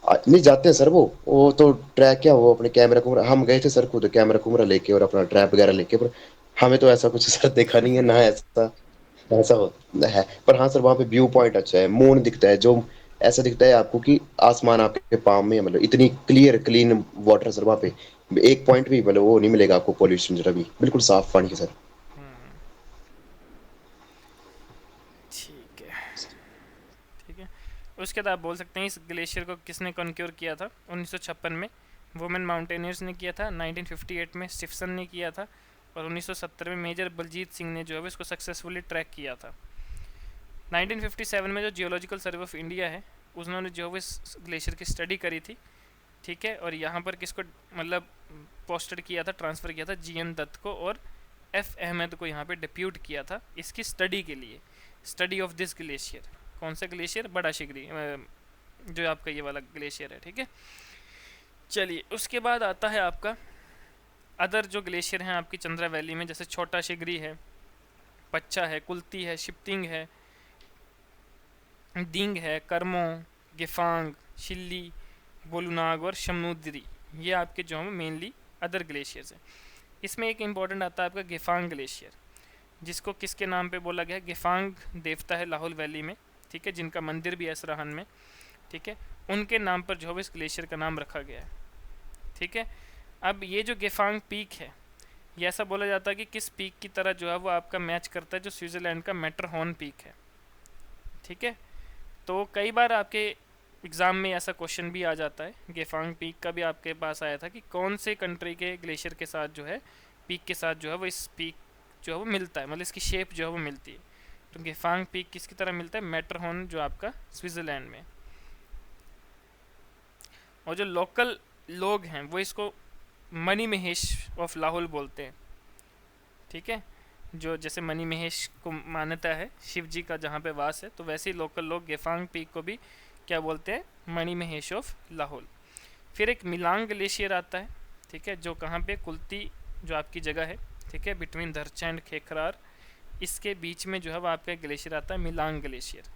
नहीं जाते हैं सर, वो तो ट्रैक क्या, वो अपने कैमरा कुमरा, हम गए थे सर खुद कैमरा कुमरा लेके और अपना ट्रैप वगैरह लेके, पर हमें तो ऐसा कुछ सर देखा नहीं है ना, ऐसा ऐसा हो है। पर हाँ सर, वहाँ पे व्यू पॉइंट अच्छा है, मून दिखता है जो, ऐसा दिखता है आपको कि आसमान आपके पाम में है, मतलब इतनी क्लियर क्लीन वाटर सर वहाँ पे, एक पॉइंट भी मतलब वो नहीं मिलेगा आपको पोल्यूशन जरा भी, बिल्कुल साफ पानी है सर। हम्म, ठीक है। ठीक है। उसके बाद आप बोल सकते हैं इस ग्लेशियर को किसने कॉन्क्योर किया था 1956 में। वुमेन माउंटेनियर्स ने किया था, 1958 में स्टिफसन ने किया था, और 1970 में मेजर बलजीत सिंह ने जो है इसको सक्सेसफुली ट्रैक किया था। 1957 में जो जियोलॉजिकल सर्वे ऑफ इंडिया है, उन्होंने जो है इस ग्लेशियर की स्टडी करी थी। ठीक है, और यहाँ पर किसको मतलब पोस्टेड किया था, ट्रांसफ़र किया था, जी एन दत्त को और एफ अहमद को यहाँ पे डिप्यूट किया था इसकी स्टडी के लिए, स्टडी ऑफ दिस ग्लेशियर। कौन सा ग्लेशियर? बड़ा शिगरी, जो आपका ये वाला ग्लेशियर है। ठीक है, चलिए उसके बाद आता है आपका अदर जो ग्लेशियर हैं आपकी चंद्रा वैली में, जैसे छोटा शिगरी है, पच्चा है, कुल्ती है, शिप्तिंग है, दिंग है, करमो, गिफांग, शिल्ली, बोलुनाग और शमनुद्री। ये आपके जो हैं मेनली अदर ग्लेशियर्स हैं। इसमें एक इम्पॉर्टेंट आता है आपका गिफांग ग्लेशियर, जिसको किसके नाम पे बोला गया है? गिफांग देवता है लाहौल वैली में, ठीक है, जिनका मंदिर भी है सराहन में। ठीक है, उनके नाम पर जो है इस ग्लेशियर का नाम रखा गया है। ठीक है, अब ये जो गिफांग पीक है, ये ऐसा बोला जाता है कि किस पीक की तरह जो है वो आपका मैच करता है जो स्विट्ज़रलैंड का मैटरहॉर्न पीक है। ठीक है, तो कई बार आपके एग्ज़ाम में ऐसा क्वेश्चन भी आ जाता है, गेफांग पीक का भी आपके पास आया था कि कौन से कंट्री के ग्लेशियर के साथ जो है पीक के साथ जो है वो इस पीक जो है वो मिलता है, मतलब इसकी शेप जो है वो मिलती है। तो गेफांग पीक किसकी तरह मिलता है? मैटरहॉर्न जो आपका स्विट्ज़रलैंड में। और जो लोकल लोग हैं वो इसको मनी महेश ऑफ लाहौल बोलते हैं। ठीक है, जो जैसे मनी महेश को मान्यता है शिव जी का जहाँ पे वास है, तो वैसे ही लोकल लोग गेफांग पीक को भी क्या बोलते हैं? Money Mahesh of Lahaul. फिर एक मिलांग ग्लेशियर आता है। ठीक है, जो कहाँ पे? कुल्ती जो आपकी जगह है, ठीक है, बिटवीन धरचा एंड खेखरार, इसके बीच में जो है वो आपका ग्लेशियर आता है, मिलांग ग्लेशियर।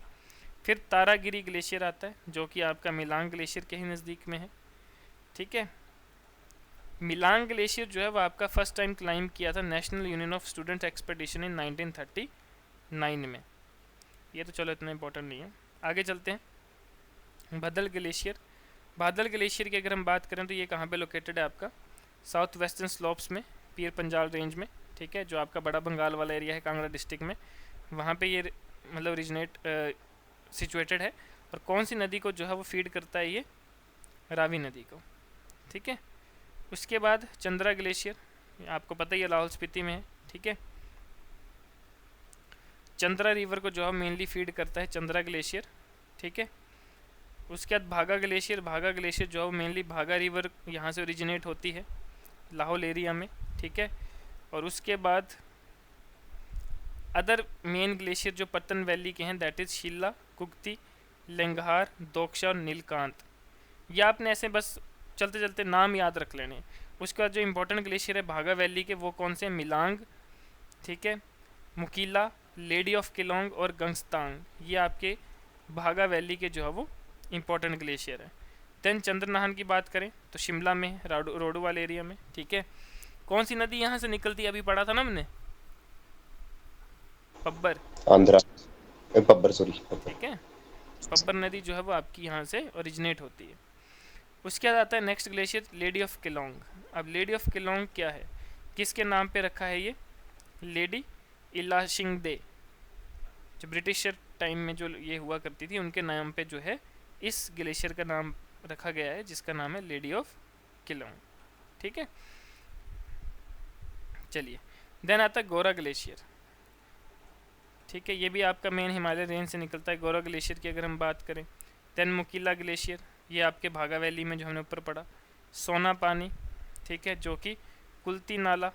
फिर तारागिरी ग्लेशियर आता है, जो कि आपका मिलांग ग्लेशियर के ही नज़दीक में है। ठीक है, मिलांग ग्लेशियर जो है वो आपका फर्स्ट टाइम क्लाइंब किया था national union of students expedition in 1939 में। ये तो चलो इतना इंपॉर्टेंट नहीं है, आगे चलते हैं। बादल ग्लेशियर। बादल ग्लेशियर की अगर हम बात करें तो ये कहाँ पे लोकेटेड है आपका? साउथ वेस्टर्न स्लोप्स में, पीर पंजाल रेंज में। ठीक है, जो आपका बड़ा बंगाल वाला एरिया है कांगड़ा डिस्ट्रिक्ट में, वहाँ पे ये मतलब ओरिजिनेट सिचुएटेड है। और कौन सी नदी को जो है वो फीड करता है ये? रावी नदी को। ठीक है, उसके बाद चंद्रा ग्लेशियर, आपको पता ही है लाहौल स्पीति में है। ठीक है, चंद्रा रिवर को जो है मेनली फीड करता है चंद्रा ग्लेशियर। ठीक है, उसके बाद भागा ग्लेशियर। भागा ग्लेशियर जो है मेनली भागा रिवर यहाँ से ओरिजिनेट होती है लाहौल एरिया में। ठीक है, और उसके बाद अदर मेन ग्लेशियर जो पतन वैली के हैं, दैट इज़ शिल्ला, कुक्ति, लेंगहार, दोकशा और नीलकांत। ये आपने ऐसे बस चलते चलते नाम याद रख लेने। उसके बाद जो इंपॉर्टेंट ग्लेशियर है भागा वैली के, वो कौन से? मिलांग, ठीक है, मुकीला, लेडी ऑफ किलोंग और गंगस्तांग। ये आपके भागा वैली के जो है वो इंपॉर्टेंट ग्लेशियर है। देन चंद्रनाहन की बात करें तो शिमला में, रोडोवाल एरिया में। ठीक है, कौन सी नदी यहाँ से निकलती है? अभी पढ़ा था ना हमने, पब्बर। आंध्रा, पब्बर, सॉरी पब्बर। ठीक है, पब्बर नदी जो है वो आपकी यहाँ से ओरिजिनेट होती है। उसके बाद आता है next glacier lady of Keylong. अब लेडी ऑफ किलोंग क्या है, किसके नाम पे रखा है ये? लेडी इलाशिंगदे, जो ब्रिटिशर टाइम में जो ये हुआ करती थी उनके नाम पे जो है इस ग्लेशियर का नाम रखा गया है, जिसका नाम है लेडी ऑफ किलोंग। ठीक है, चलिए देन आता है गोरा ग्लेशियर। ठीक है, ये भी आपका मेन हिमालय रेंज से निकलता है गोरा ग्लेशियर की अगर हम बात करें। देन मुकीला ग्लेशियर, ये आपके भागा वैली में जो हमने ऊपर पढ़ा। सोना पानी, ठीक है, जो कि कुल्ती नाला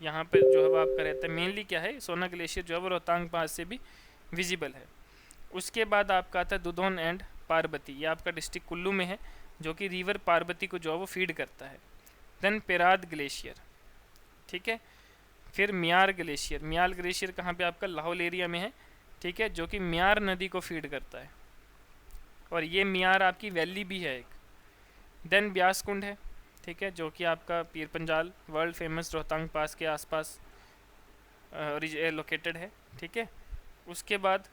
यहाँ पे जो है वो आपका रहता है। मेनली क्या है, सोना ग्लेशियर जो है वो रोहतांग पास से भी विजिबल है। उसके बाद आपका आता है दुधौन एंड पार्वती, ये आपका डिस्ट्रिक्ट कुल्लू में है, जो कि रिवर पार्वती को जो है वो फीड करता है। देन पेराद ग्लेशियर, ठीक है। फिर म्यार ग्लेशियर, म्यार ग्लेशियर कहाँ पे? आपका लाहौल एरिया में है, ठीक है, जो कि म्यार नदी को फीड करता है। और ये मियार आपकी वैली भी है एक। देन ब्यास कुंड है, ठीक है, जो कि आपका पीर पंजाल वर्ल्ड फेमस रोहतांग पास के आसपास लोकेटेड है, ठीक है। उसके बाद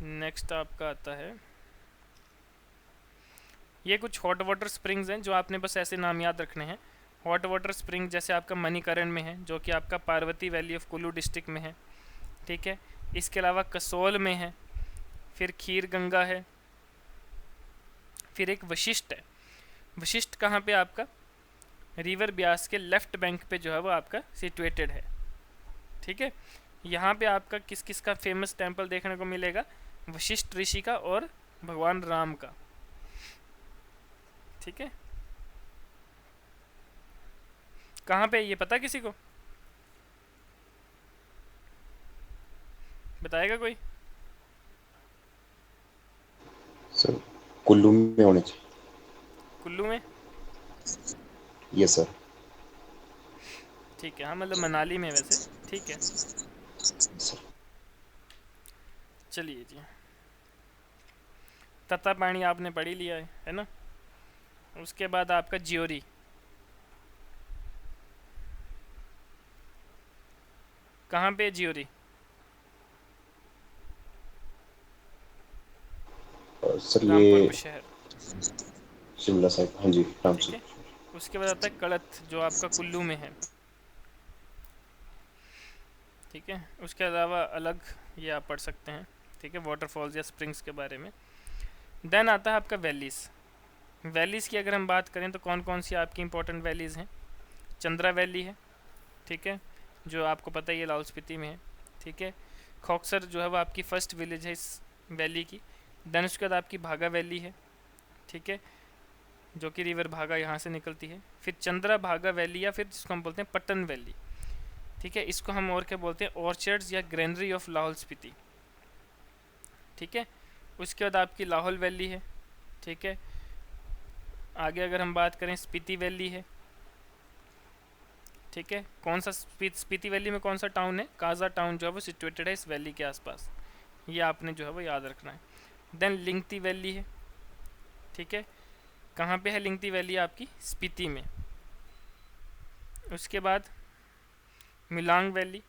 नेक्स्ट आपका आता है, ये कुछ हॉट वाटर स्प्रिंग्स हैं जो आपने बस ऐसे नाम याद रखने हैं। हॉट वाटर स्प्रिंग जैसे आपका मणिकरण में है, जो कि आपका Parvati valley of Kullu district में है, ठीक है। इसके अलावा कसोल में है, फिर खीर गंगा है, फिर एक वशिष्ठ है। वशिष्ठ कहाँ पे आपका रिवर ब्यास के लेफ्ट बैंक पे जो है वो आपका सिचुएटेड है, ठीक है। यहाँ पे आपका किस किस का फेमस टेम्पल देखने को मिलेगा, वशिष्ठ ऋषि का और भगवान राम का, ठीक है। कहाँ पे ये पता किसी को, बताएगा कोई? सर कुल्लू में होने चाहिए। कुल्लू में, यस सर। ठीक है, हाँ मतलब मनाली में वैसे, ठीक है। सर चलिए जी, तत्ता पानी आपने पढ़ ही लिया है ना। उसके बाद आपका ज्योरी, कहाँ पे ज्योरी? सर रामपुर ये बुशहर, शिमला साइड, हाँ जी राम ठीक सर। है। उसके बाद आता है कड़थ जो आपका कुल्लू में है, ठीक है। उसके अलावा अलग ये आप पढ़ सकते हैं, ठीक है, वाटरफॉल्स या स्प्रिंग्स के बारे में। देन आता है आपका वैलीज़। वैलीज़ की अगर हम बात करें तो कौन कौन सी आपकी इंपॉर्टेंट वैलीज़ हैं? चंद्रा वैली है, ठीक है, जो आपको पता ही है लाहौल स्पीति में है, ठीक है। खॉक्सर जो है वो आपकी फ़र्स्ट विलेज है इस वैली की। देन उसके बाद आपकी भागा वैली है, ठीक है, जो कि रिवर भागा यहाँ से निकलती है। फिर चंद्रा भागा वैली या फिर जिसको हम बोलते हैं पट्टन वैली, ठीक है। इसको हम और क्या बोलते हैं, ऑर्चर्ड्स या ग्रेनरी ऑफ लाहौल स्पीति, ठीक है। उसके बाद आपकी लाहौल वैली है, ठीक है। आगे अगर हम बात करें स्पीति वैली है, ठीक है। कौन सा स्पीति वैली में कौन सा टाउन है, काजा टाउन जो है वो सिचुएटेड है इस वैली के आसपास, ये आपने जो है वो याद रखना है। देन लिंगती वैली है, ठीक है, कहाँ पे है लिंगती वैली आपकी, स्पीति में। उसके बाद मिलांग वैली,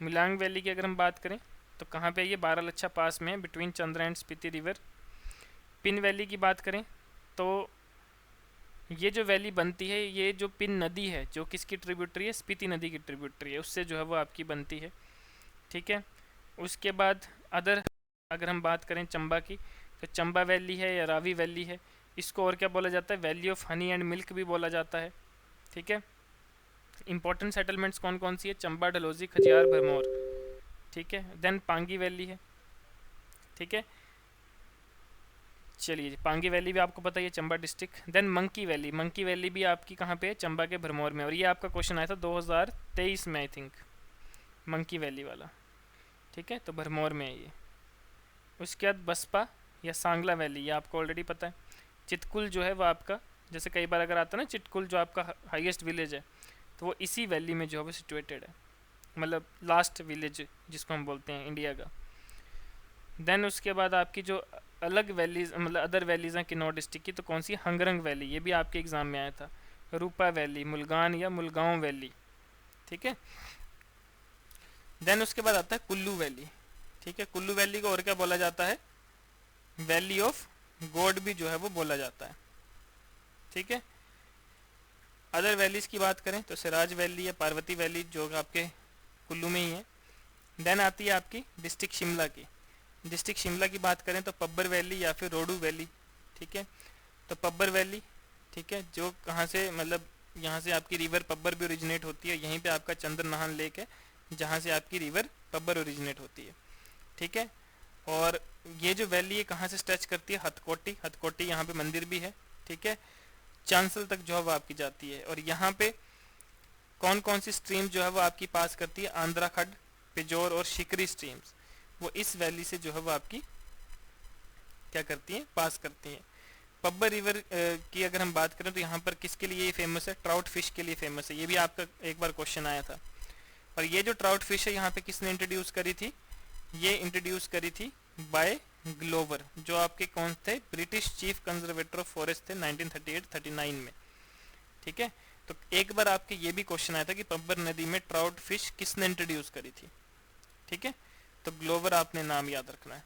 मिलांग वैली की अगर हम बात करें तो कहाँ पे ये बारालच्छा पास में है, between Chandra and Spiti river. Pin valley की बात करें तो ये जो वैली बनती है, ये जो पिन नदी है जो किसकी ट्रिब्यूटरी है, स्पीति नदी की ट्रिब्यूटरी है, उससे जो है वो आपकी बनती है, ठीक है। उसके बाद अदर अगर हम बात करें चंबा की तो चंबा वैली है या रावी वैली है, इसको और क्या बोला जाता है, valley of honey and milk भी बोला जाता है, ठीक है। इंपॉर्टेंट सेटलमेंट्स कौन कौन सी है, चंबा, डलहौजी, खजियार, भरमौर, ठीक है। देन पांगी वैली है, ठीक है। चलिए पांगी वैली भी आपको पता ही है, Chamba district. Then monkey valley, monkey valley भी आपकी कहाँ पे है, चंबा के भरमौर में, और ये आपका क्वेश्चन आया था 2023 में आई थिंक, मंकी वैली वाला, ठीक है, तो भरमौर में है ये। उसके बाद बसपा या सांगला वैली, ये आपको ऑलरेडी पता है। चितकुल जो है वो आपका, जैसे कई बार अगर आता है ना चितकुल जो आपका हाईएस्ट विलेज है, तो वो इसी वैली में जो है वो सिचुएटेड है, मतलब लास्ट विलेज जिसको हम बोलते हैं इंडिया का। देन उसके बाद आपकी जो अलग वैलीज मतलब अदर वैलीज हैं किन्नौर डिस्ट्रिक्ट की, तो कौन सी, हंगरंग वैली, ये भी आपके एग्जाम में आया था। रूपा वैली, मुलगान या मुलगांव वैली, ठीक है। देन उसके बाद आता है कुल्लू वैली, ठीक है। कुल्लू वैली को और क्या बोला जाता है, वैली ऑफ गॉड भी जो है वो बोला जाता है, ठीक है। अदर वैलीज की बात करें तो सिराज वैली या पार्वती वैली जो आपके कुल्लू में ही है। देन आती है आपकी डिस्ट्रिक्ट शिमला की, डिस्ट्रिक्ट शिमला की बात करें तो पब्बर वैली या फिर रोडू वैली, ठीक है। तो पब्बर वैली, ठीक है, जो कहाँ से मतलब यहाँ से आपकी रिवर पब्बर भी ओरिजिनेट होती है, यहीं पे आपका चंद्र नहान लेक है जहाँ से आपकी रिवर पब्बर ओरिजिनेट होती है, ठीक है। और ये जो वैली है कहाँ से स्ट्रेच करती है, हथकोटी, हथकोटी यहाँ पे मंदिर भी है, ठीक है। चांसल तक जो है वो आपकी जाती है। और यहाँ पे कौन कौन सी स्ट्रीम जो है वो आपकी पास करती है, आंध्रा खड, पिजोर और शिकरी स्ट्रीम्स, वो इस वैली से जो है वो आपकी क्या करती हैं, पास करती हैं। पब्बर रिवर की अगर हम बात करें तो यहाँ पर किसके लिए ये फेमस है, ट्राउट फिश के लिए फेमस है, ये भी आपका एक बार क्वेश्चन आया था। और ये जो ट्राउट फिश है यहाँ पे किसने इंट्रोड्यूस करी थी, ये इंट्रोड्यूस करी थी बाय ग्लोवर, जो आपके कौन थे, British chief conservator of forest थे 1938-39 में। ठीक है, तो एक बार आपके ये भी क्वेश्चन आया था कि पब्बर नदी में ट्राउट फिश किसने इंट्रोड्यूस करी थी। ठीक है, तो ग्लोवर आपने नाम याद रखना है।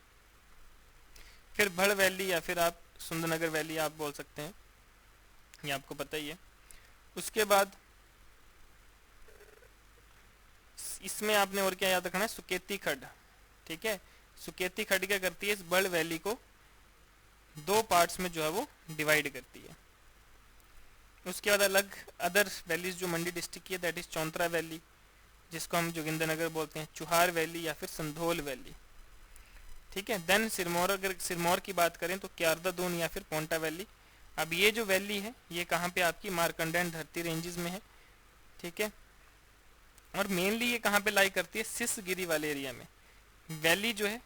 फिर भड़ वैली या फिर आप सुंदरनगर वैली आप बोल सकते हैं, ये आपको पता ही है। उसके बाद इसमें आपने और क्या याद रखना है, सुकेती खड्ड। ठीक है, सुकेती खड्ड क्या करती है, इस बड़ वैली को दो पार्ट्स में जो है वो डिवाइड करती है। उसके बाद अलग अदर वैलीज जो मंडी डिस्ट्रिक्ट की है, दैट इज चौंतरा वैली, जिसको हम जोगिंदरनगर बोलते हैं, चुहार वैली या फिर संधोल वैली। ठीक है, देन सिरमौर, अगर सिरमौर की बात करें तो क्यारदा दून या फिर पोंटा वैली। अब ये जो वैली है ये कहाँ पे आपकी मार्कंडा धरती रेंजेस में है। ठीक है, और मेनली ये कहाँ पे लाई करती है, सिसगिरी वाले एरिया में। वैली जो है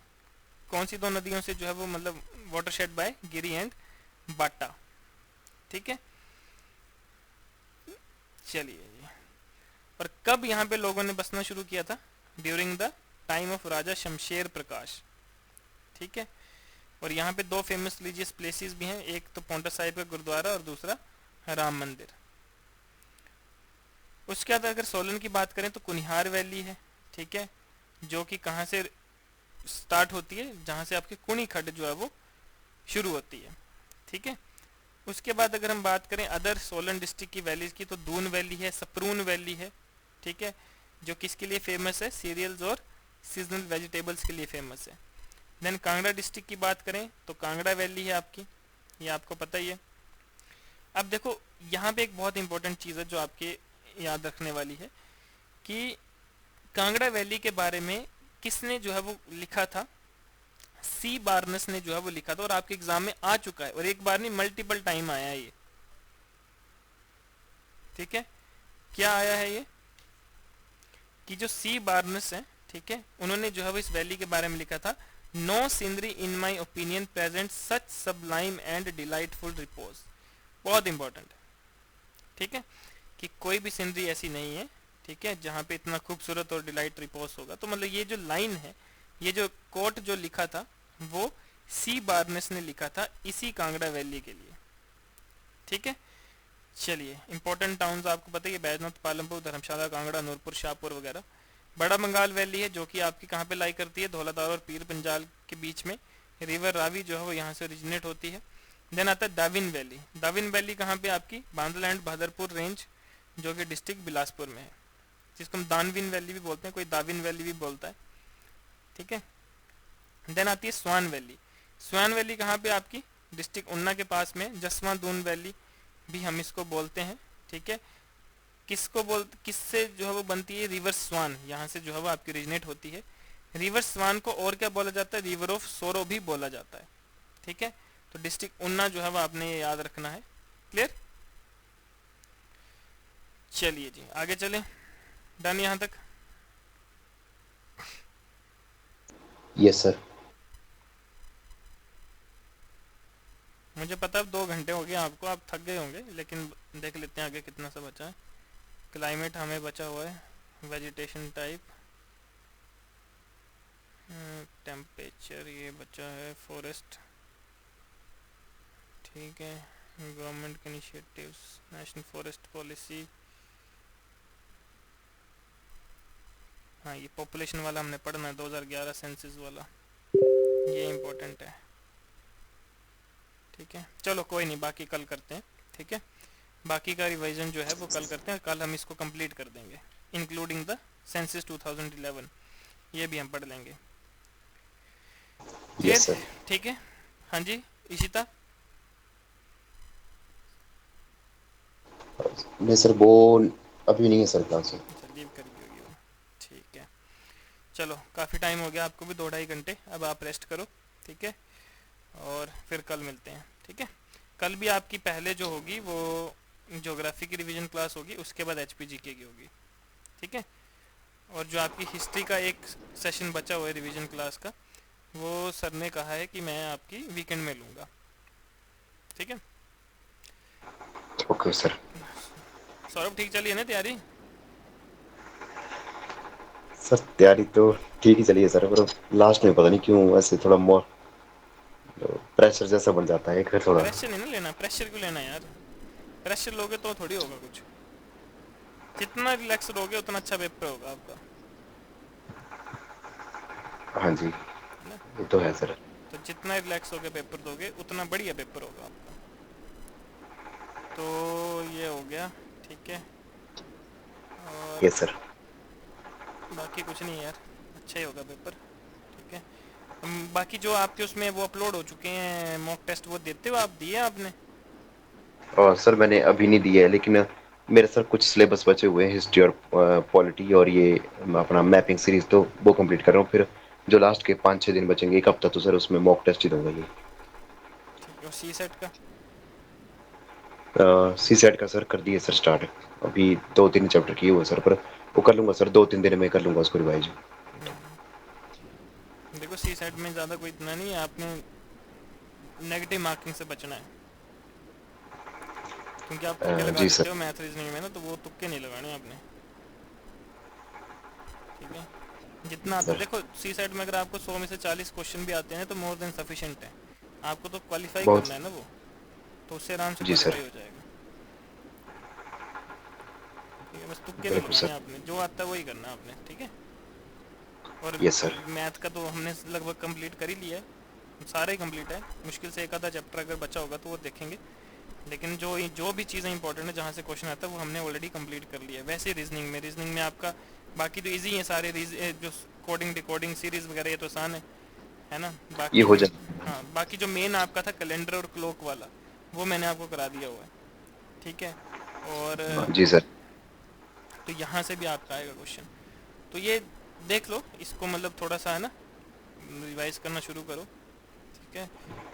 कौन सी दो नदियों से जो है वो मतलब वाटरशेड बाय गिरी एंड बाटा। ठीक है, चलिए जी। और कब यहाँ पे लोगों ने बसना शुरू किया था, ड्यूरिंग द टाइम ऑफ राजा शमशेर प्रकाश। ठीक है, और यहाँ पे दो फेमस रिलीजियस प्लेसेस भी हैं, एक तो पोंटा साहिब का गुरुद्वारा और दूसरा राम मंदिर। उसके बाद अगर सोलन की बात करें तो कुनिहार वैली है। ठीक है, जो कि कहाँ से स्टार्ट होती है, जहाँ से आपकी कुनी खड्ड जो है वो शुरू होती है। ठीक है, उसके बाद अगर हम बात करें अदर सोलन डिस्ट्रिक्ट की वैलीज की तो दून वैली है, सपरून वैली है। ठीक है, जो किसके लिए फेमस है, सीरियल्स और सीजनल वेजिटेबल्स के लिए फेमस है। देन कांगड़ा डिस्ट्रिक्ट की बात करें तो कांगड़ा वैली है आपकी, ये आपको पता ही है। अब देखो यहाँ पे एक बहुत इंपॉर्टेंट चीज़ है जो आपके याद रखने वाली है कि कांगड़ा वैली के बारे में किसने जो है वो लिखा था, सी बार्नस ने जो है वो लिखा था, और आपके एग्जाम में आ चुका है, और एक बार नहीं मल्टीपल टाइम आया है ये। ठीक है, क्या आया है ये कि जो सी बार्नस है, ठीक है, उन्होंने जो है वो इस वैली के बारे में लिखा था, no scenery in my opinion present such sublime and delightful repose. बहुत इंपॉर्टेंट है। ठीक है, कि कोई भी सीनरी ऐसी नहीं है, ठीक है, जहाँ पे इतना खूबसूरत और डिलाइट रिपोज होगा। तो मतलब ये जो लाइन है, ये जो कोट जो लिखा था वो सी बार्नेस ने लिखा था इसी कांगड़ा वैली के लिए। ठीक है, चलिए इंपॉर्टेंट टाउन्स आपको पता है, बैजनाथ, पालमपुर, धर्मशाला, कांगड़ा, नूरपुर, शाहपुर वगैरह। बड़ा बंगाल वैली है जो कि आपकी कहाँ पे लाई करती है, धौलाधार और पीर पंजाल के बीच में। रिवर रावी जो है वो यहाँ से ओरिजिनेट होती है। देन आता है दाविन वैली। दाविन वैली कहाँ पे आपकी, बांदल एंड बहादुरपुर रेंज, जो कि डिस्ट्रिक्ट बिलासपुर में है, जिसको हम दानविन वैली भी बोलते हैं, कोई दाविन वैली भी बोलता है। ठीक है, देन आती है स्वान वैली। स्वान वैली कहाँ पे आपकी, डिस्ट्रिक्ट उन्ना के पास में, जसवा दून वैली भी हम इसको बोलते हैं। ठीक है, किससे जो है वो बनती है, रिवर स्वान, यहाँ से जो है वो आपकी ओरिजिनेट होती है। रिवर स्वान को और क्या बोला जाता है, रिवर ऑफ सोरो भी बोला जाता है। ठीक है, तो डिस्ट्रिक्ट उन्ना जो है वो आपने ये याद रखना है। क्लियर, चलिए जी आगे चलें, डन यहाँ तक। Yes sir. मुझे पता है 2 घंटे हो गए आपको, आप थक गए होंगे, लेकिन देख लेते हैं आगे कितना सा बचा है। क्लाइमेट हमें बचा हुआ है, वेजिटेशन टाइप, टेम्परेचर ये बचा है, फॉरेस्ट, ठीक है, गवर्नमेंट के इनिशिएटिव्स, नेशनल फॉरेस्ट पॉलिसी, हाँ ये पॉपुलेशन वाला हमने पढ़ना है, 2011 सेंसस वाला, ये इम्पोर्टेंट है। ठीक है, चलो कोई नहीं, बाकी कल करते हैं। ठीक है, बाकी का रिवीजन जो है वो कल करते हैं, कल हम इसको कंप्लीट कर देंगे, इंक्लूडिंग द सेंसस 2011, ये भी हम पढ़ लेंगे। Clear, yes sir. ठीक है, हाँ जी इशिता। नहीं सर, वो अभी नहीं है सर क्लास में। अच्छा लीव कर दी होगी वो, ठीक है, चलो काफ़ी टाइम हो गया, आपको भी 2-2.5 घंटे, अब आप रेस्ट करो। ठीक है, और फिर कल मिलते हैं। ठीक है, कल भी आपकी पहले जो होगी वो ज्योग्राफी की रिवीजन क्लास होगी, उसके बाद HPGK की होगी। ठीक है, और जो आपकी हिस्ट्री का एक सेशन बचा हुआ है रिवीजन क्लास का, वो सर ने कहा है कि मैं आपकी वीकेंड में लूँगा। ठीक है, ओके सर। सौरभ ठीक चलिए ना तैयारी। सर तैयारी तो ठीक ही चली है सर, पर लास्ट में पता नहीं क्यों ऐसे थोड़ा मोर प्रेशर जैसा बन जाता है फिर थोड़ा। प्रेशर नहीं ना लेना, प्रेशर क्यों लेना यार? प्रेशर लोगे तो थोड़ी होगा कुछ। जितना रिलैक्स रहोगे उतना अच्छा पेपर होगा आपका, हाँ जी, है ना? ये तो है सर। तो जितना रिलैक्स होकर पेपर दोगे उतना बढ़िया पेपर होगा आपका। तो ये हो गया, ठीक है। और यस सर। बाकी कुछ नहीं यार, अच्छा ही होगा पेपर, ठीक है। बाकी जो आपके उसमें वो अपलोड हो चुके हैं मॉक टेस्ट, वो देते हो आप, दिए आपने? और सर मैंने अभी नहीं दिया है, लेकिन मेरे सर कुछ सिलेबस बचे हुए हैं, हिस्ट्री और पॉलिटी और ये अपना मैपिंग सीरीज, तो वो कंप्लीट कर रहा हूँ। फिर जो लास्ट के 5-6 दिन बचेंगे, एक हफ्ता, तो सर उसमें मॉक टेस्ट ही दूंगा ये। ठीक है। और सी सेट का? सी सेट का सर कर दिए सर स्टार्ट। अभी 2-3 चैप्टर किए हुए सर, पर वो कर लूंगा सर, 2-3 दिन में कर लूंगा उसको रिवाइज। देखो सी सेट में ज़्यादा कोई इतना नहीं है, आपने नेगेटिव मार्किंग से बचना है, क्योंकि आप तुक्के लगा जी देते सर। हो मैथ रीजनिंग में ना, तो वो तुक्के नहीं लगाने आपने, ठीक है। जितना आता है, सर देखो सी सेट में अगर आपको 100 में से 40 क्वेश्चन भी आते हैं तो मोर देन सफिशिएंट है। आपको तो क्वालिफाई बहुत। करना है ना वो, तो उससे आराम से जी सर। क्वालिफाई हो जाएगा, ठीक है। बस तुक्के नहीं बिल्कुल लगाने सर। आपने, जो आता है वही करना है आपने, ठीक है। और यस सर। मैथ का तो हमने लगभग कंप्लीट कर ही लिया है, सारे ही कंप्लीट है। मुश्किल से एक आधा चैप्टर अगर बचा होगा तो वो देखेंगे, लेकिन जो जो भी चीज़ें इंपॉर्टेंट है जहाँ से क्वेश्चन आता है वो हमने ऑलरेडी कंप्लीट कर लिया है। वैसे रीजनिंग में आपका बाकी तो इजी है सारे, जो कोडिंग डिकोडिंग सीरीज वगैरह ये तो आसान है ना। ये बाकी हो जो, जाए। हाँ बाकी जो मेन आपका था कैलेंडर और क्लॉक वाला, वो मैंने आपको करा दिया हुआ है, ठीक है। और जी सर। तो यहाँ से भी आपका आएगा क्वेश्चन, तो ये देख लो इसको, मतलब थोड़ा सा है ना, रिवाइज करना शुरू करो, ठीक है।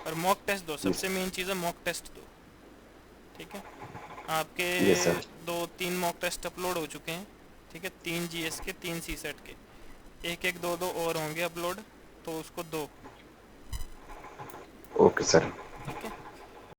और मॉक टेस्ट दो, यस। सबसे मेन चीज़ है मॉक टेस्ट दो, ठीक है। आपके yes sir. 2-3 mock test upload हो चुके हैं, ठीक है। 3 जीएस के, 3 सी सेट के, एक एक दो दो और होंगे अपलोड, तो उसको दो, ओके सर।